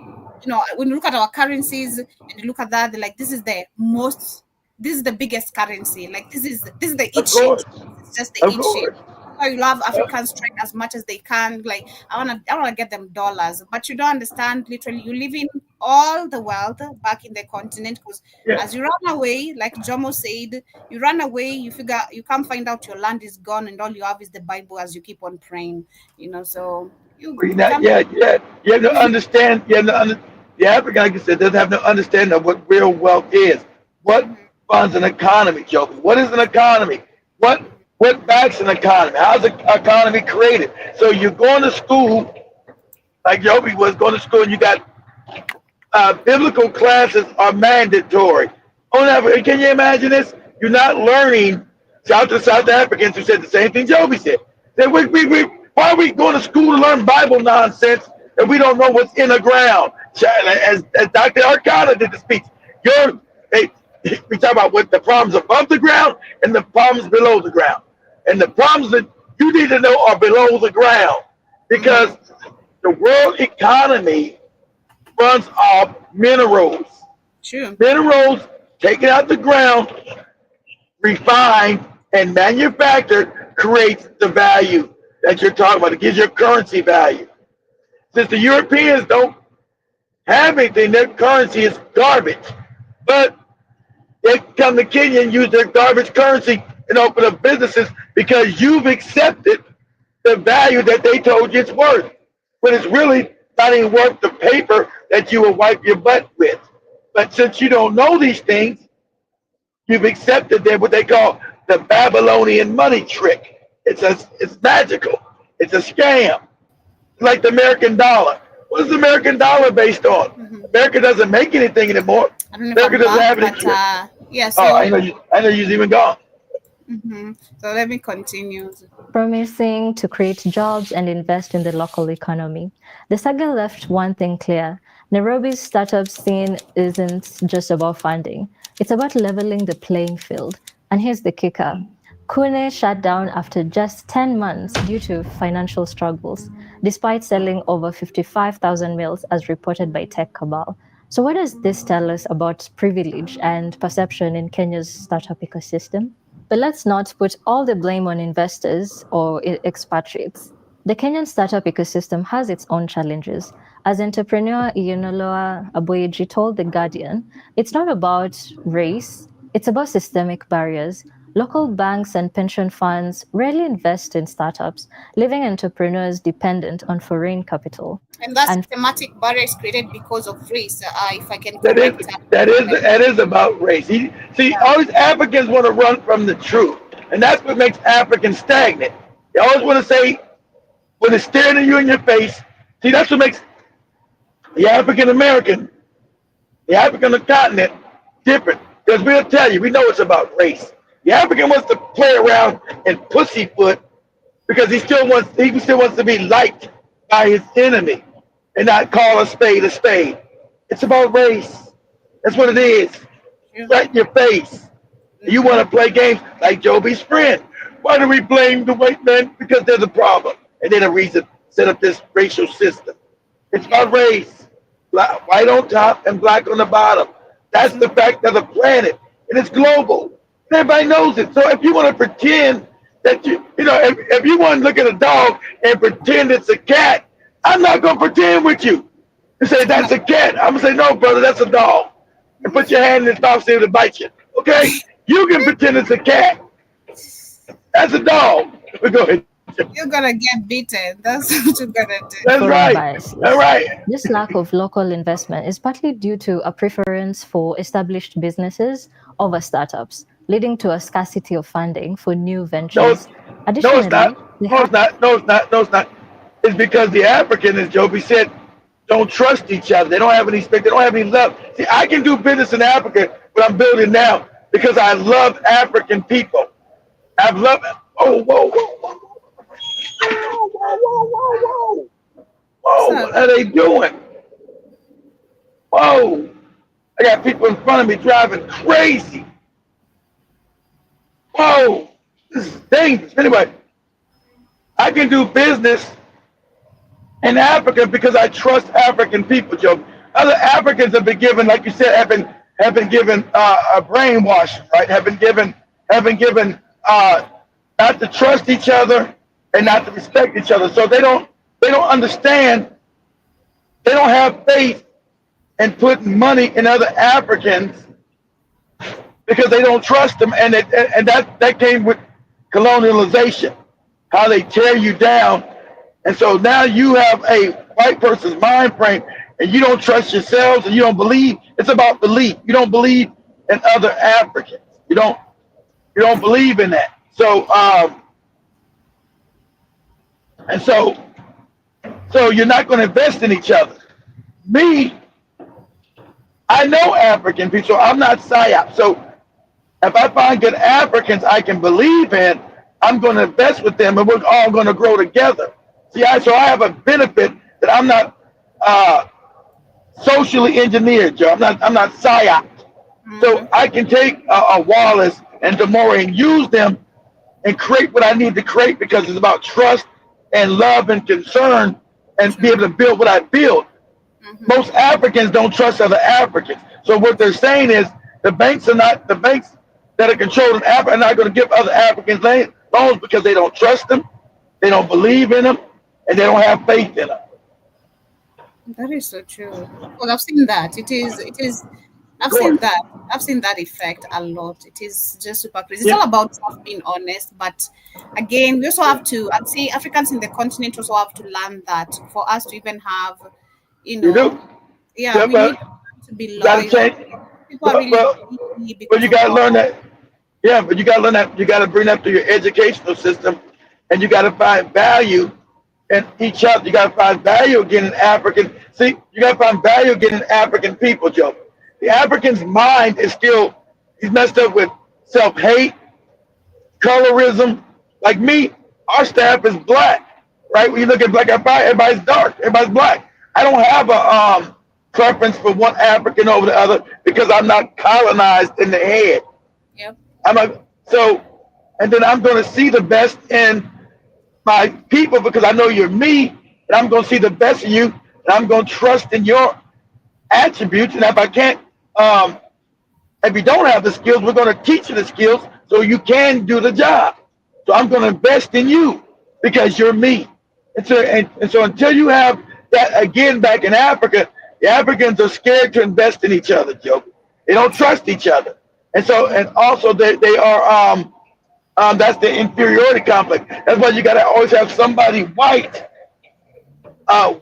when you look at our currencies and you look at that, they're like, this is the biggest currency. Like this is the it Of sheet. course. It's just the Of it sheet. course. So you love Africans trying as much as they can. Like I wanna get them dollars, but you don't understand. Literally, you live in all the wealth back in the continent, because Yeah. as you run away, like Jomo said, you run away. You figure you can't find out your land is gone, and all you have is the Bible as you keep on praying. So you Well, you can't. You have to understand. The African, like you said, doesn't have no understanding of what real wealth is. What funds an economy, Joby? What is an economy? What backs an economy? How's an economy created? So you're going to school, like Joby was going to school, and you got biblical classes are mandatory. Can you imagine this? You're not learning. South Africans who said the same thing Joby said. Why are we going to school to learn Bible nonsense if we don't know what's in the ground? As Dr. Arcana did the speech. we talk about what the problems above the ground and the problems below the ground. And the problems that you need to know are below the ground because the world economy runs off minerals. True. Minerals taken out the ground, refined, and manufactured creates the value that you're talking about. It gives your currency value. Since the Europeans don't have anything, their currency is garbage. But they come to Kenya and use their garbage currency and open up businesses because you've accepted the value that they told you it's worth. But it's really not even worth the paper that you will wipe your butt with. But since you don't know these things, you've accepted them what they call the Babylonian money trick. It's magical. It's a scam. It's like the American dollar. What is the American dollar based on? America doesn't make anything anymore. I don't know if America I'm doesn't have back, any but trick. yeah. Oh, So, I know you're even gone. so let me continue. Promising to create jobs and invest in the local economy. The saga left one thing clear. Nairobi's startup scene isn't just about funding. It's about leveling the playing field. And here's the kicker. Kune shut down after just 10 months due to financial struggles, despite selling over 55,000 meals as reported by Tech Cabal. So what does this tell us about privilege and perception in Kenya's startup ecosystem? But let's not put all the blame on investors or expatriates. The Kenyan startup ecosystem has its own challenges. As entrepreneur Iyenoloa Aboyeji told The Guardian, it's not about race, it's about systemic barriers. Local banks and pension funds rarely invest in startups, leaving entrepreneurs dependent on foreign capital. And that's And thematic barriers created because of race, if I can That is correct that. that is about race. See, all these Africans want to run from the truth, and that's what makes Africans stagnant. They always want to say when it's staring at you in your face. See, that's what makes the African American, the African continent, different. Because we'll tell you, we know it's about race. The African wants to play around and pussyfoot because he still wants to be liked by his enemy and not call a spade a spade. It's about race. That's what it is. Right in your face. You want to play games like Joby's friend. Why do we blame the white man? Because they're the problem. And they're the reason set up this racial system. It's about race. White on top and black on the bottom. That's the fact of the planet. And it's global. And everybody knows it. So if you want to pretend that if you want to look at a dog and pretend it's a cat, I'm not going to pretend with you. You say, that's a cat. I'm going to say, no, brother, that's a dog. And put your hand in his mouth, see if it bite you. Okay? You can pretend it's a cat. That's a dog. But go ahead. You're gonna get beaten. That's what you're gonna do. That's right. That's right. This lack of local investment is partly due to a preference for established businesses over startups, leading to a scarcity of funding for new ventures. No, it's not. No, it's not. No, it's not. No, it's not. It's because the African, as Joby said, don't trust each other. They don't have any respect. They don't have any love. See, I can do business in Africa, what I'm building now, because I love African people. I've loved. Oh, whoa, whoa, whoa. Whoa, whoa, whoa, whoa, whoa. Whoa, what are they doing? Whoa. I got people in front of me driving crazy. Whoa. This is dangerous. Anyway, I can do business in Africa because I trust African people, Joe. Other Africans have been given, like you said, have been given a brainwash, right? Have been given not to trust each other and not to respect each other. So they don't understand. They don't have faith in putting money in other Africans because they don't trust them, and that came with colonialization, how they tear you down, and so now you have a white person's mind frame, and you don't trust yourselves, and you don't believe. It's about belief. You don't believe in other Africans. You don't believe in that. So so you're not going to invest in each other. Me, I know African people. So I'm not psyop. So if I find good Africans I can believe in, I'm going to invest with them, and we're all going to grow together. See, so I have a benefit that I'm not socially engineered, Joe. I'm not psyop. So I can take Wallace and Demore and use them and create what I need to create because it's about trust and love and concern and be True. able to build what I build. Most Africans don't trust other Africans. So what they're saying is the banks that are controlled in Africa are not going to give other Africans loans because they don't trust them, they don't believe in them, and they don't have faith in them. That is so true. Well, I've seen that. I've Of seen course. that. I've seen that effect a lot. It is just super crazy. It's Yeah, all about trust, being honest. But again, we also have to, I'd say Africans in the continent also have to learn that for us to even have, you you know, do. yeah, Yeah, we need but to be you got to loyal. change. People are But, really but, greedy but because you of got to learn power. that. Yeah, but you got to learn that. You got to bring that to your educational system, and you got to find value in each other. You got to find value again in African. See, you got to find value again in African people, Joe. The African's mind is still he's messed up with self-hate, colorism. Like me, our staff is black, right? When you look at black, everybody's dark, everybody's black. I don't have a preference for one African over the other because I'm not colonized in the head. Yep. I'm a so, and then I'm going to see the best in my people because I know you're me, and I'm going to see the best in you, and I'm going to trust in your attributes. And if I can't, um, if you don't have the skills, we're going to teach you the skills so you can do the job. So I'm going to invest in you because you're me. And so until you have that again back in Africa, the Africans are scared to invest in each other, Joe. They don't trust each other. And also they are that's the inferiority complex. That's why you got to always have somebody white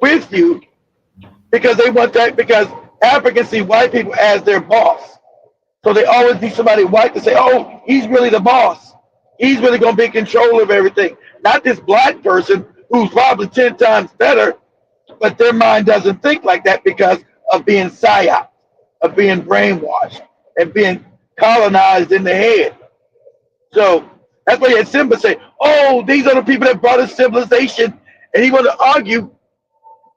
with you because they want that because Africans see white people as their boss. So they always need somebody white to say, "Oh, he's really the boss. He's really going to be in control of everything." Not this black person who's probably 10 times better, but their mind doesn't think like that because of being psyop, of being brainwashed, and being colonized in the head. So that's why you had Simba say, "Oh, these are the people that brought us civilization," and he wanted to argue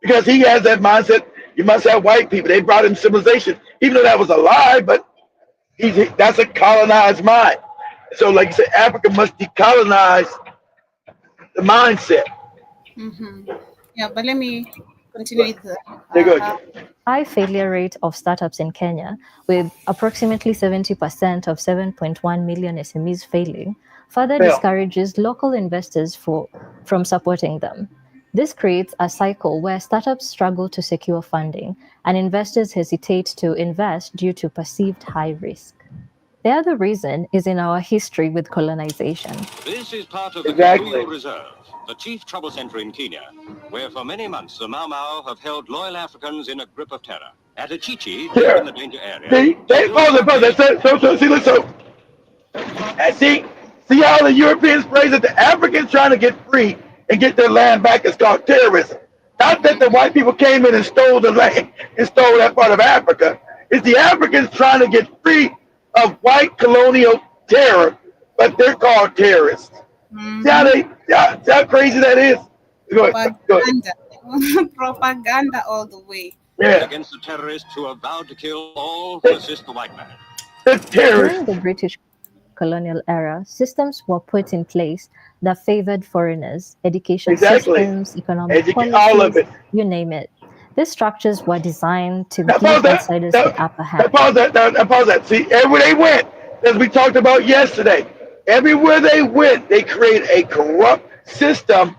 because he has that mindset. You must have white people. They brought him civilization, even though that was a lie. But that's a colonized mind. So, like you said, Africa must decolonize the mindset. Yeah, but let me continue with the, There you uh, go. High failure rate of startups in Kenya, with approximately 70% of 7.1 million SMEs failing, further Fail. discourages local investors from supporting them. This creates a cycle where startups struggle to secure funding and investors hesitate to invest due to perceived high risk. The other reason is in our history with colonization. This is part of the Exactly. Kikuyu Reserve, the chief trouble center in Kenya, where for many months the Mau Mau have held loyal Africans in a grip of terror. At Achichi, deep in Here. the danger area, See, the they village pause it, pause it. population... See, look, and see how the Europeans phrase it. The Africans trying to get free and get their land back is called terrorism. Not that the white people came in and stole the land and stole that part of Africa. It's the Africans trying to get free of white colonial terror, but they're called terrorists. See how crazy that is? Go ahead. Go ahead. propaganda, propaganda all the way. Yeah, against the terrorists who have vowed to kill all who assist the white man. the terrorists. During the British colonial era, systems were put in place that favored foreigners, education Exactly. systems, economic Educate all of policies, it. you name it. These structures were designed to Now give pause that. outsiders Now, the upper now hand. pause that. Now pause that. See, everywhere they went, as we talked about yesterday, everywhere they went, they created a corrupt system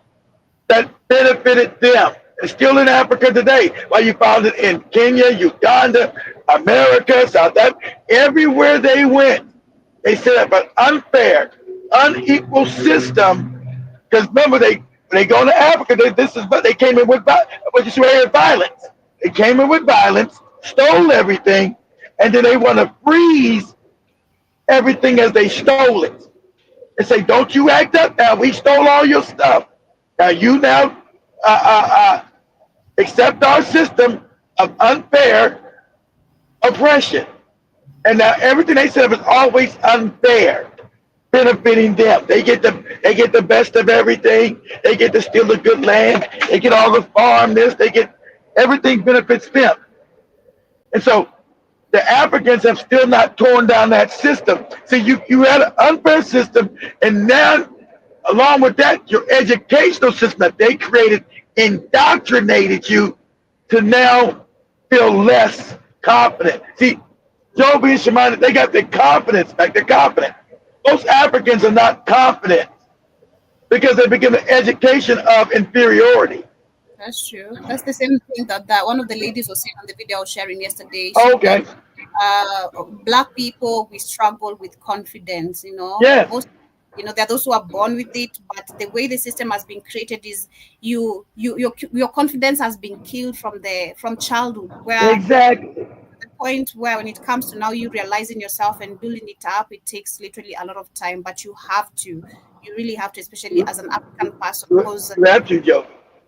that benefited them. It's still in Africa today. Why you found it in Kenya, Uganda, America, South Africa. Everywhere they went, they set up an unfair, unequal system. Because remember, when they go to Africa, this is what they came in with. What you say, violence. They came in with violence, stole everything, and then they want to freeze everything as they stole it and say, "Don't you act up now? We stole all your stuff. Now you now uh, uh, uh, accept our system of unfair oppression." And now everything they said was always unfair, benefiting them. They get the best of everything. They get to steal the good land. They get all the farm this. They get everything benefits them. And so the Africans have still not torn down that system. So you had an unfair system, and now, along with that, your educational system that they created indoctrinated you to now feel less confident. See, Joby and Shemina, they got their confidence back. They're confident. Most Africans are not confident because they become an education of inferiority. That's true. That's the same thing that one of the ladies was saying on the video I was sharing yesterday. She Okay. said, black people, we struggle with confidence. Yes. Most, there are those who are born with it, but the way the system has been created is your confidence has been killed from childhood, where Exactly. the point where when it comes to now you realizing yourself and building it up, it takes literally a lot of time, but you really have to, especially as an African person, because You have to, Joe.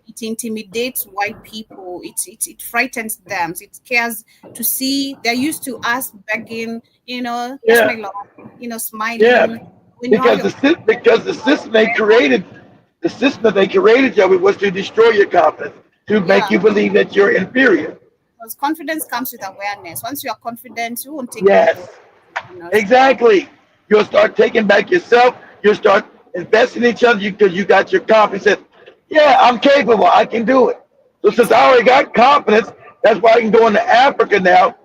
it intimidates white people. It frightens them. It scares to see. They're used to us begging, yes, my Yeah. lord, smiling. Yeah. When you have Because the system they created, Joey, was to destroy your confidence, to make you believe that you're inferior. because confidence comes with awareness. Once you are confident, you won't take back Yes. your. Exactly. You'll start taking back yourself. You'll start investing in each other because you got your confidence. Yeah, I'm capable. I can do it. So since I already got confidence, that's why I can go into Africa now,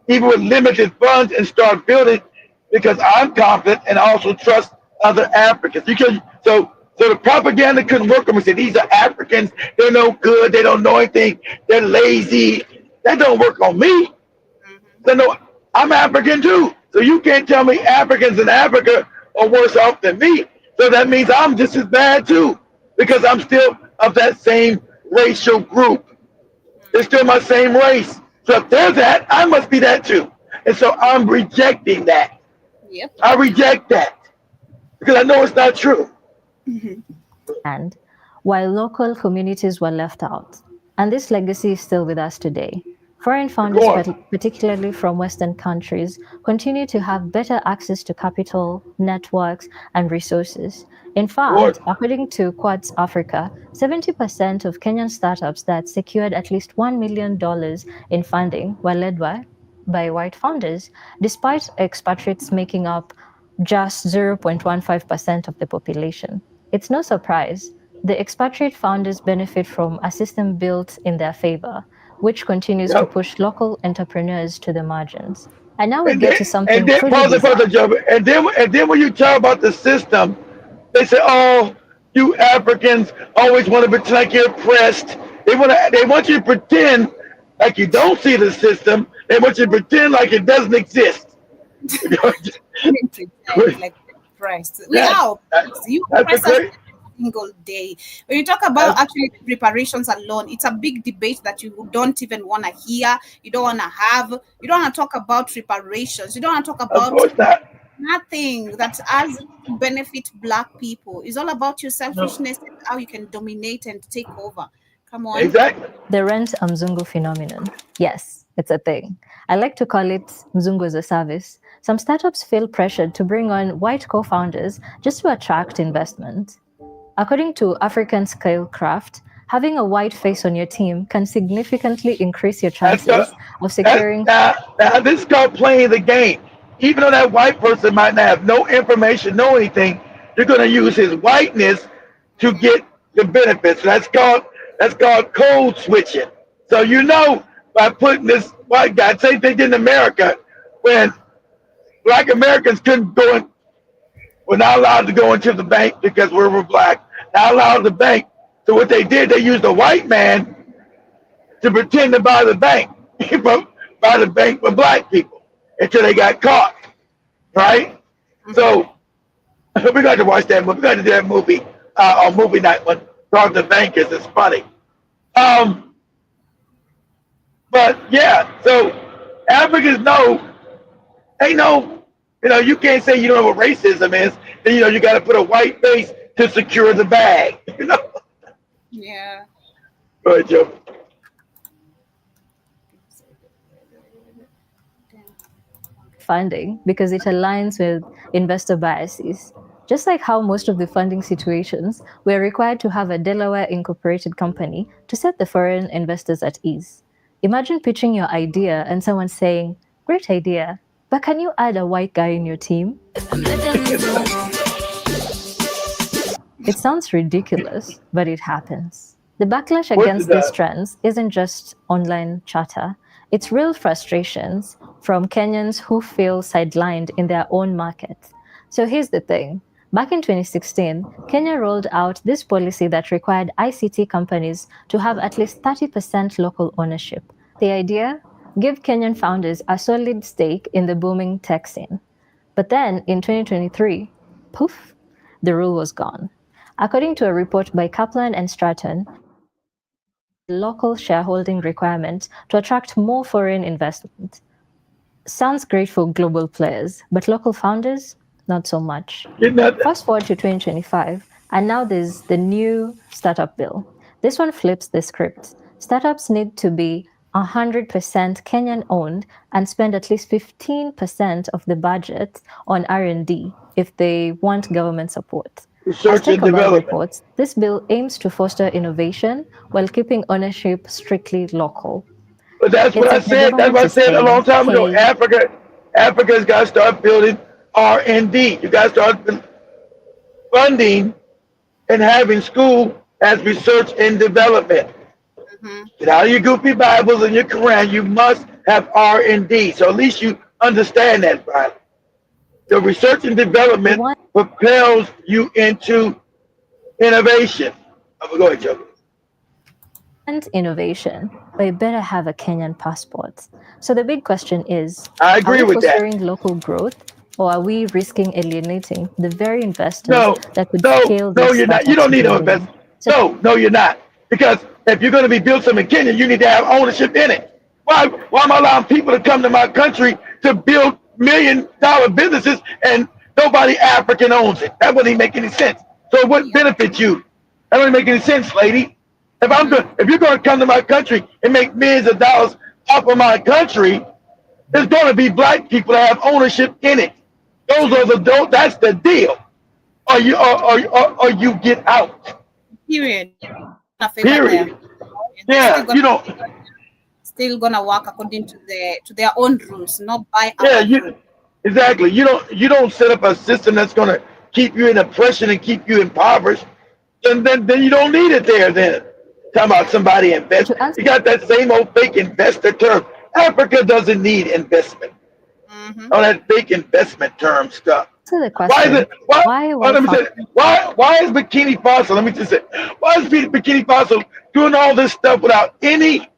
even with limited funds, and start building because I'm confident and I also trust other Africans. So the propaganda couldn't work on me. Say these are Africans. They're no good. They don't know anything. They're lazy. That don't work on me. So no, I'm African too. So you can't tell me Africans in Africa are worse off than me. So that means I'm just as bad too, because I'm still of that same racial group. It's still my same race. So if they're that, I must be that too. And so I'm rejecting that. Yep. I reject that because I know it's not true. And while local communities were left out. And this legacy is still with us today. Foreign founders, particularly from Western countries, continue to have better access to capital, networks, and resources. In fact, according to Quartz Africa, 70% of Kenyan startups that secured at least $1 million in funding were led by white founders, despite expatriates making up just 0.15% of the population. It's no surprise. The expatriate founders benefit from a system built in their favor, which continues to push local entrepreneurs to the margins. And now we get to something truly bizarre. And then when you talk about the system, they say, "Oh, you Africans always want to pretend like you're oppressed. They want you to pretend like you don't see the system. They want you to pretend like it doesn't exist." Like Christ. We are oppressed. You oppress us every single day. When you talk about actually the preparations alone, it's a big debate that you don't even want to hear. You don't want to have. You don't want to talk about preparations. You don't want to talk about nothing that has to benefit Black people. It's all about your selfishness and how you can dominate and take over. Come on. Exactly. The rent Mzungu phenomenon. Yes, it's a thing. I like to call it Mzungu as a service. Some startups feel pressured to bring on white co-founders just to attract investment. According to African Scalecraft, having a white face on your team can significantly increase your chances of securing... Now, this is called playing the game. Even though that white person might not have no information, no anything, you're going to use his whiteness to get the benefits. That's called code switching. So by putting this white guy, same thing in America, when Black Americans were not allowed to go into the bank because we were Black, not allowed the bank. So what they did, they used a white man to pretend to buy the bank, buy the bank for Black people until they got caught, right? So we got to watch that movie. We got to do that movie on movie night one called The Bankers. It's funny. But yeah, so Africans you can't say you don't know what racism is. Then you got to put a white face to secure the bag. Yeah. Go ahead, Joe. Funding because it aligns with investor biases. Just like how most of the funding situations, we're required to have a Delaware incorporated company to set the foreign investors at ease. Imagine pitching your idea and someone saying, Great idea. But can you add a white guy in your team? It sounds ridiculous, but it happens. The backlash against these trends isn't just online chatter, it's real frustrations from Kenyans who feel sidelined in their own market. So here's the thing. Back in 2016, Kenya rolled out this policy that required ICT companies to have at least 30% local ownership. The idea? Give Kenyan founders a solid stake in the booming tech scene. But then in 2023, poof, the rule was gone. According to a report by Kaplan and Stratton, local shareholding requirement to attract more foreign investment. Sounds great for global players, but local founders, not so much. Fast forward to 2025, and now there's the new startup bill. This one flips the script. Startups need to be 100% Kenyan owned and spend at least 15% of the budget on R&D if they want government support. Research and development. Reports, this bill aims to foster innovation while keeping ownership strictly local. But that's what I said. That's what I said a long time ago. Africa's got to start building R&D. You got to start funding and having school as research and development. Get out of your goofy Bibles and your Quran. You must have R&D. So at least you understand that, Brian. The research and development propels you into innovation. Go ahead, Joe. And innovation, but you better have a Kenyan passport. So the big question is, I agree with that. Are we fostering local growth, or are we risking alienating the very investors that could scale this? No, you're not. You don't need to invest. No, you're not. Because if you're going to be built something in Kenya, you need to have ownership in it. Why am I allowing people to come to my country to build $1 million businesses and nobody African owns it? That wouldn't even make any sense. So it wouldn't benefit you. That wouldn't make any sense, lady. If you're going to come to my country and make millions of dollars off of my country, there's going to be black people that have ownership in it. That's the deal. Or you get out. Period. Period. Yeah, you know. Still gonna work according to their own rules, not by our rules. Exactly. You don't set up a system that's gonna keep you in oppression and keep you impoverished. And then you don't need it there. Then talking about somebody invest. You got that same old fake investor term. Africa doesn't need investment. All that fake investment term stuff. So the question, why is Bikini Faso? Let me just say, why is Bikini Faso doing all this stuff without any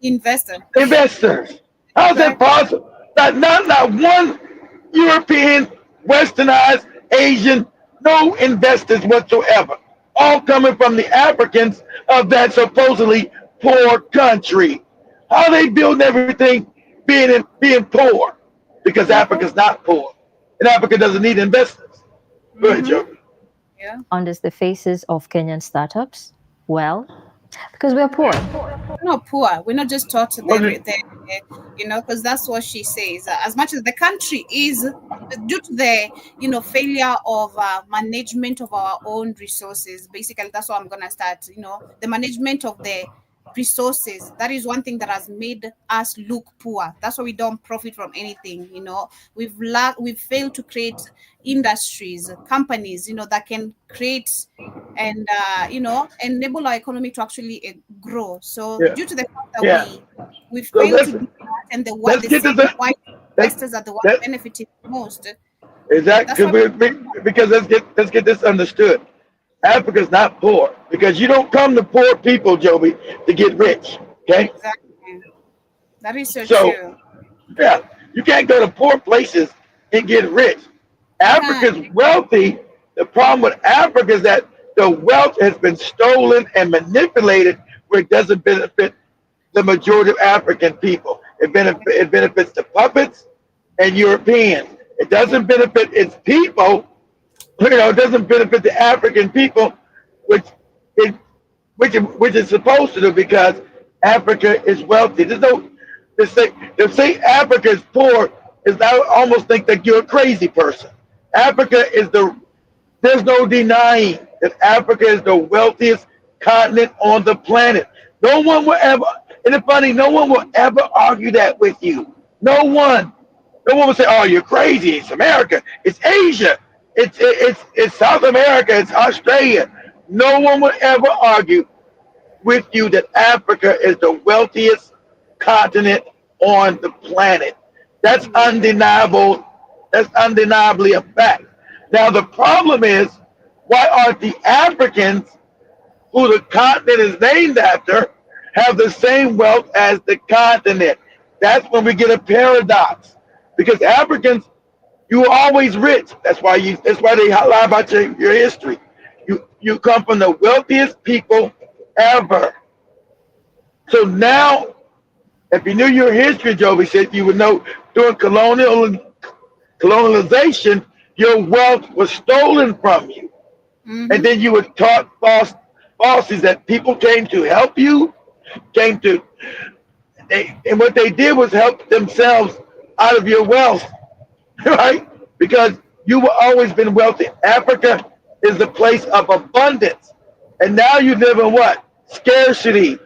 investors? How's that possible? Not one European, Westernized, Asian, no investors whatsoever. All coming from the Africans of that supposedly poor country. How are they building everything being poor? Because Africa's not poor. And Africa doesn't need investors. Go ahead, Joe. Yeah. On the faces of Kenyan startups? Well, because we're poor. We're not poor. We're not just taught because that's what she says. As much as the country is, due to the, failure of management of our own resources, basically, that's what I'm going to start, the management of the resources. That is one thing that has made us look poor. That's why we don't profit from anything. We've failed to create industries, companies, that can create and enable our economy to actually grow. So due to the fact that we failed to do that, and the white investors are the ones benefiting most. Exactly, because let's get this understood. Africa's not poor because you don't come to poor people, Joby, to get rich. Okay. Exactly. That is so true. Yeah, you can't go to poor places and get rich. Africa's wealthy. The problem with Africa is that the wealth has been stolen and manipulated where it doesn't benefit the majority of African people. It benefits the puppets and Europeans. It doesn't benefit its people. It doesn't benefit the African people, which is supposed to do because Africa is wealthy. To say Africa is poor is I almost think that you're a crazy person. There's no denying that Africa is the wealthiest continent on the planet. No one will ever argue that with you. No one. No one would say, "Oh, you're crazy. It's America. It's Asia. It's South America. It's Australia." No one would ever argue with you that Africa is the wealthiest continent on the planet. That's undeniable. That's undeniably a fact. Now the problem is, why aren't the Africans, who the continent is named after, have the same wealth as the continent? That's when we get a paradox. Because Africans, you were always rich. That's why they lie about your history. You come from the wealthiest people ever. So now, if you knew your history, Joby said, you would know during colonialization, your wealth was stolen from you. And then you were taught falsities that people came to help you, came to, and what they did was help themselves out of your wealth, right? Because you were always been wealthy. Africa is the place of abundance. And now you live in what? Scarcity.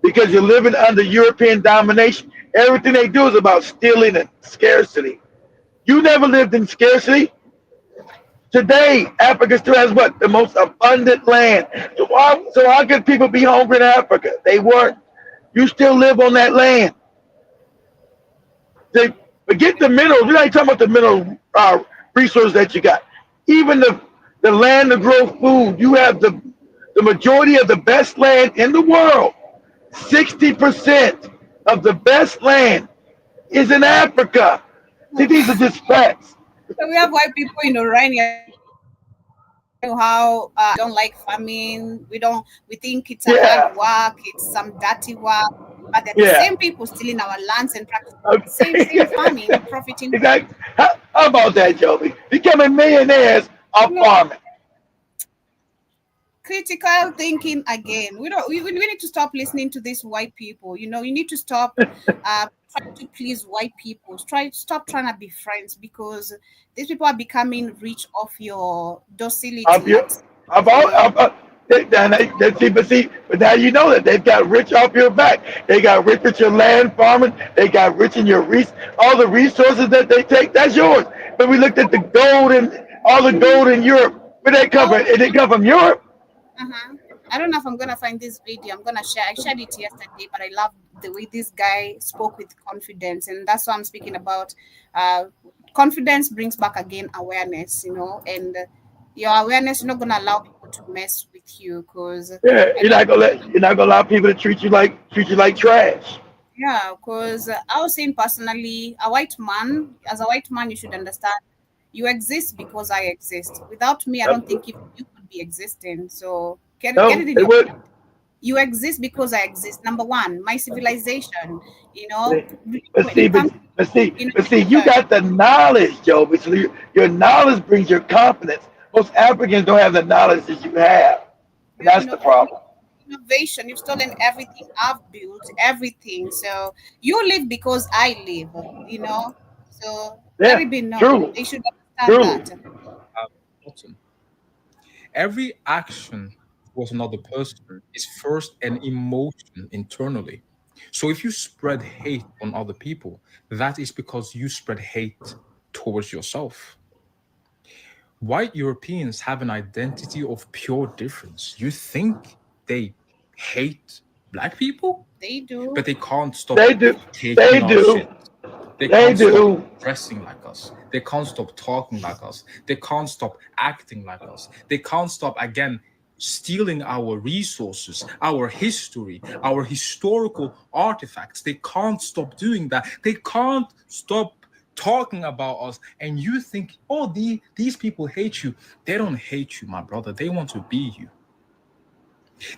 Because you're living under European domination. Everything they do is about stealing and scarcity. You never lived in scarcity. Today, Africa still has what? The most abundant land. So how could people be hungry in Africa? They weren't. You still live on that land. They forget the minerals. We're not talking about the mineral resources that you got. Even the land to grow food. You have the majority of the best land in the world. 60% of the best land is in Africa. See, these are just facts. So we have white people, right? How don't like farming. We think it's a Yeah, hard work, it's some dirty work. But they're the yeah. same people stealing our lands and practicing the same Okay. farming, profiting. Exactly. How about that, Joby? Becoming millionaires off You know, farming. critical thinking again. We need to stop listening to these white people. You need to stop trying to please white people. Stop trying to be friends, because these people are becoming rich off your Of docility. your, of all, So but now you know that they've got rich off your back. They got rich with your land farming. They got rich in all the resources that they take. That's yours. But we looked at the gold and all the gold in Europe. Where they come from? It didn't come from Europe. I don't know if I'm gonna find this video. I'm gonna share. I shared it yesterday, but I love the way this guy spoke with confidence, and that's what I'm speaking about. Confidence brings back again awareness, and your awareness is not gonna allow people to mess with you, because Yeah, I know. you're not gonna allow people to treat you like trash. Yeah, because I was saying personally, as a white man, you should understand you exist because I exist. Without me, I don't think even you could be existing. So get No, it in they your would. you exist because I exist. Number one, my civilization, But when see, it but, comes to but see, but see, you innovation, got the knowledge, Joe. But so your knowledge brings your confidence. Most Africans don't have the knowledge that you have, and you that's the know, problem. innovation, you've stolen everything I've built, everything. So you live because I live. So let Yeah, it be known. true, They should understand true. that. Button. Every action towards another person is first an emotion internally. So if you spread hate on other people, that is because you spread hate towards yourself. White Europeans have an identity of pure difference. You think they hate black people, They but do. they can't stop They do, taking they our do, shit. They they can't stop do. dressing like us. They can't stop talking like us. They can't stop acting like us. They can't stop, again, stealing our resources, our history, our historical artifacts. They can't stop doing that. They can't stop talking about us. And you think, oh, these people hate you. They don't hate you, my brother. They want to be you.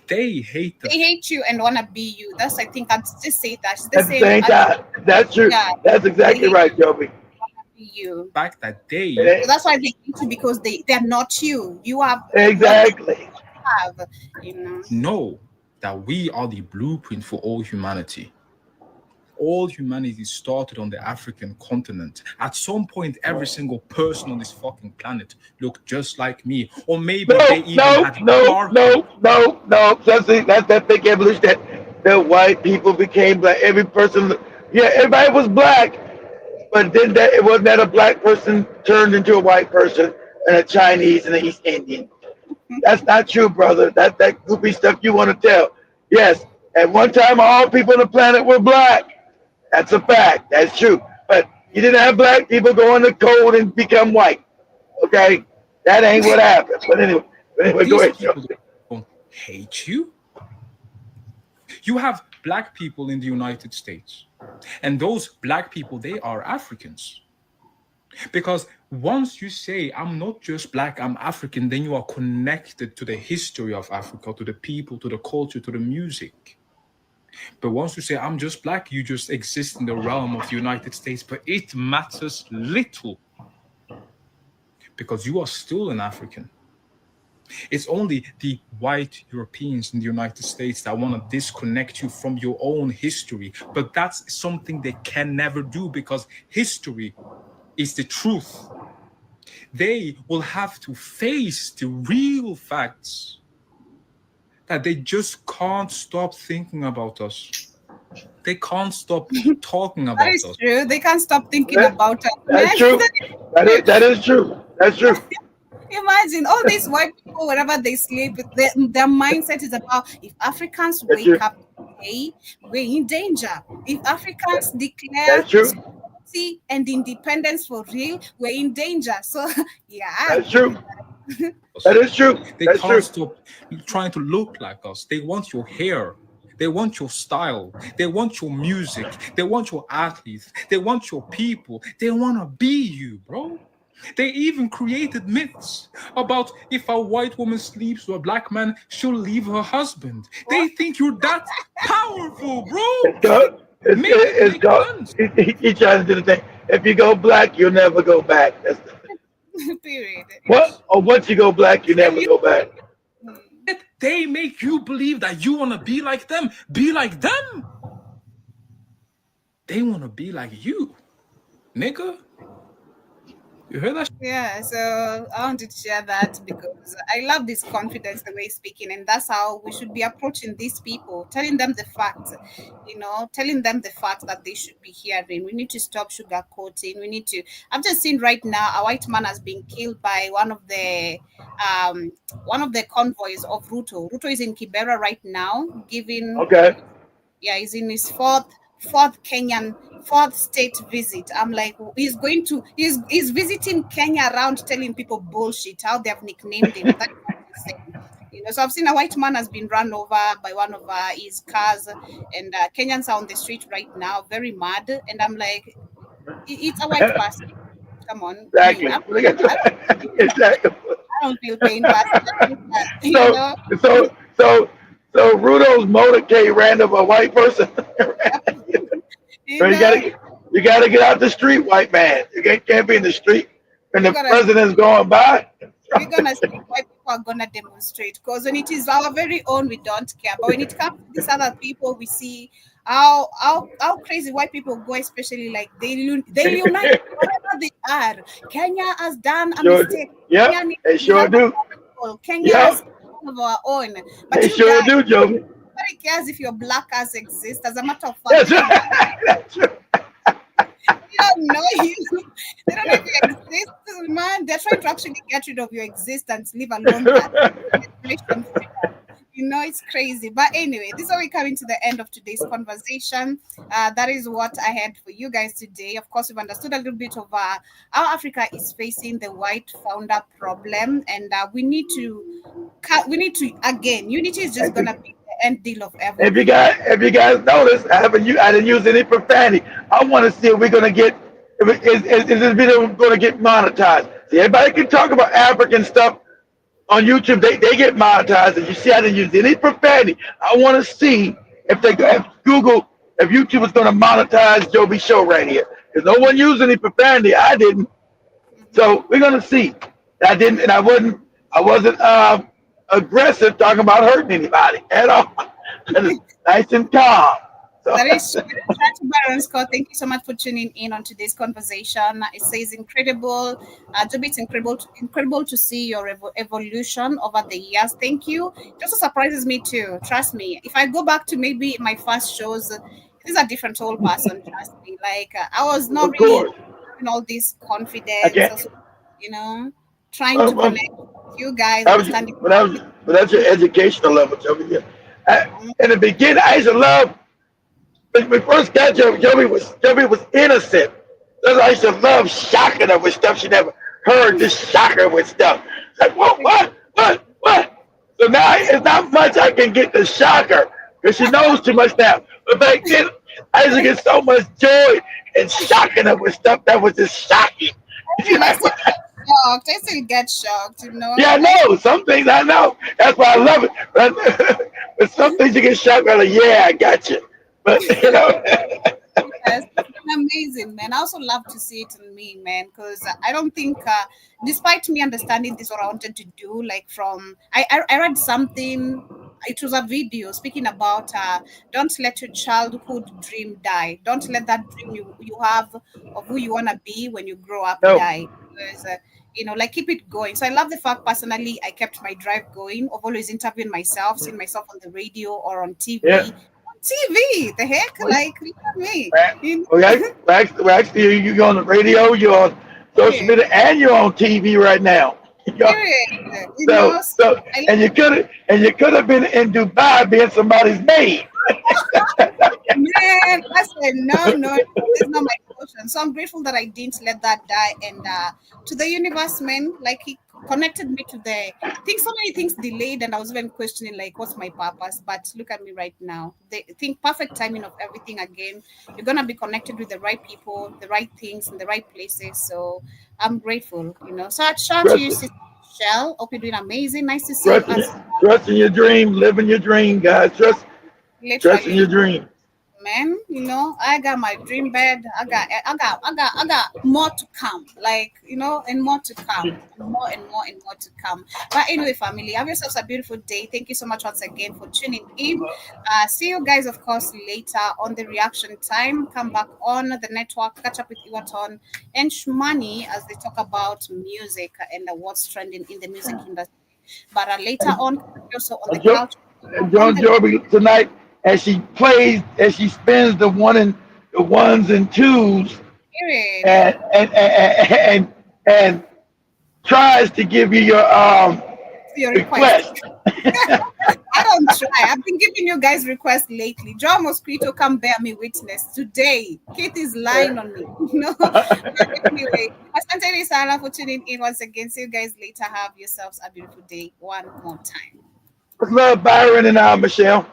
They hate the They hate you and wanna be you. That's, I think I'd just say that. It's the At the same same as, time, that's true. yeah, That's they exactly hate right, Joby. you. fact that It they So ain't- that's why they hate you, because they're not you. You have what they Exactly. have. know that we are the blueprint for all humanity. All humanity started on the African continent. At some point, every single person on this fucking planet looked just like me. Or maybe they No, even no, had no, dark hair. no, no, no. That's that big evolution that the white people became black. Every person, yeah, everybody was black. But then that it wasn't that a black person turned into a white person and a Chinese and an East Indian. That's not true, brother. That goofy stuff you want to tell. Yes, at one time all people on the planet were black. That's a fact. That's true. But you didn't have black people go in the cold and become white. Okay, that ain't what happened. But anyway, go These ahead, Joe. people don't hate you. You have black people in the United States, and those black people, they are Africans. Because once you say, I'm not just black, I'm African, then you are connected to the history of Africa, to the people, to the culture, to the music. But once you say, I'm just black, you just exist in the realm of the United States. But it matters little because you are still an African. It's only the white Europeans in the United States that want to disconnect you from your own history. But that's something they can never do because history is the truth. They will have to face the real facts that they just can't stop thinking about us. They can't stop talking about That is us. true. They can't stop thinking about us. That's true. That is true. That's true. Imagine all these white people, wherever they sleep, their mindset is about if Africans That's true. wake up today, we're in danger. If Africans declare That's true. sovereignty and independence for real, we're in danger. So, yeah, I That's agree true. with that. That is true. They That's can't true. stop trying to look like us. They want your hair. They want your style. They want your music. They want your athletes. They want your people. They want to be you, bro. They even created myths about if a white woman sleeps with a black man, she'll leave her husband. They think you're that powerful, bro. It's go. It's go. Sense. He tries to do the thing. If you go black, you'll never go back. That's Period. what. Or once you go black, you never go back. They make you believe that you want to be like them. Be like them. They want to be like you, nigga. You heard that? Yeah, so I wanted to share that because I love this confidence, the way he's speaking, and that's how we should be approaching these people, telling them the facts, telling them the facts that they should be hearing. We need to stop sugarcoating. We need to. I've just seen right now a white man has been killed by one of the convoys of Ruto. Ruto is in Kibera right now, giving. Okay. Yeah, he's in his fourth state visit. I'm like, he's visiting Kenya around telling people bullshit, how they have nicknamed him. That's insane. So I've seen a white man has been run over by one of his cars, and Kenyans are on the street right now, very mad. And I'm like, it's a white person. Come on. Exactly. Exactly. I don't feel pain, but So Rudo's motorcade ran over a white person. So you gotta get out the street, white man. You can't be in the street and the president's going by. We're gonna see why people are gonna demonstrate, because when it is our very own, we don't care. But when it comes to these other people, we see how crazy white people go, especially like they unite wherever they are. Kenya has done a mistake. Yeah, they sure do. Kenya has one of our own. But they sure do, Joe. Nobody cares if your black ass exists. As a matter of fact, That's right. they don't know you. They don't know if you exist, man. They're trying to actually get rid of your existence, leave alone that. It's crazy. But anyway, this is how we coming to the end of today's conversation. That is what I had for you guys today. Of course, we've understood a little bit of how Africa is facing the white founder problem, and we need to again, unity is just gonna be the end deal of everything. If you guys notice, I didn't use any profanity. I want to see if we're gonna get is this video going to get monetized. See, everybody can talk about African stuff on YouTube. They get monetized, and you see I didn't use any profanity. I want to see if YouTube is going to monetize Joby's show right here, because no one used any profanity. I didn't. So we're going to see. I didn't, and I wasn't aggressive talking about hurting anybody at all. Nice and calm. So. That is Baron Scott. Thank you so much for tuning in on today's conversation. It says incredible. Joby, it's incredible to see your evolution over the years. Thank you. It also surprises me too. Trust me. If I go back to maybe my first shows, this is a different whole person. Trust me. Like I was not Of really course. having all this I confidence, can't. also, trying to Um, um, connect with you guys, I was, understanding. but that's your educational level, Joey. Yeah. In the beginning, I used to love when we first got Joey was innocent. That's why I used to love shocking her with stuff she never heard. Just shock her with stuff. Like what? So now it's not much I can get to shock her because she knows too much now. But back then, I used to get so much joy in shocking her with stuff that was just shocking. And I still get shocked. I still get shocked. Yeah, I know. Some things I know. That's why I love it. But some things you get shocked by, like, yeah, I got you. But, Yes, it's been amazing, man. I also love to see it in me, man, because I don't think, despite me understanding this, what I wanted to do, like I read something. It was a video speaking about don't let your childhood dream die. Don't let that dream you have of who you want to be when you grow up no, die. Because, like keep it going. So I love the fact personally I kept my drive going of always interviewing myself, seeing myself on the radio or on yeah. TV. TV, the heck? Like, look at me. Right. You Well, actually, you're on the radio, you're on social Period. media, and you're on TV right now. Period. So, I and you could have been in Dubai being somebody's maid. Man, I said no, no, no. It's not my portion. So I'm grateful that I didn't let that die. And to the universe, man, like he connected me to the think so many things delayed, and I was even questioning like what's my purpose. But look at me right now. They think perfect timing of everything again. You're gonna be connected with the right people, the right things, in the right places. So I'm grateful. So shout out to Trust, you, Sister Michelle. Hope you're doing amazing. Nice to see you trust, in, as trust in your dream, living your dream, guys. Trust in your literally. dream. Man, I got my dream bed. I got more to come. Like, and more to come. And more and more and more to come. But anyway, family, have yourselves a beautiful day. Thank you so much once again for tuning in. See you guys, of course, later on the reaction time. Come back on the network, catch up with Iwaton and Shmani as they talk about music and what's trending in the music industry. But later on, also on the And Jo- couch and on John the Joby tonight, as she spins the ones and twos, period. and tries to give you your Your request. request. I don't try. I've been giving you guys requests lately. John Mosquito, come bear me witness. Today, Kate is lying on me. But anyway, Asante Sana for tuning in once again. See you guys later. Have yourselves a beautiful day one more time. Let's love Byron and Michelle.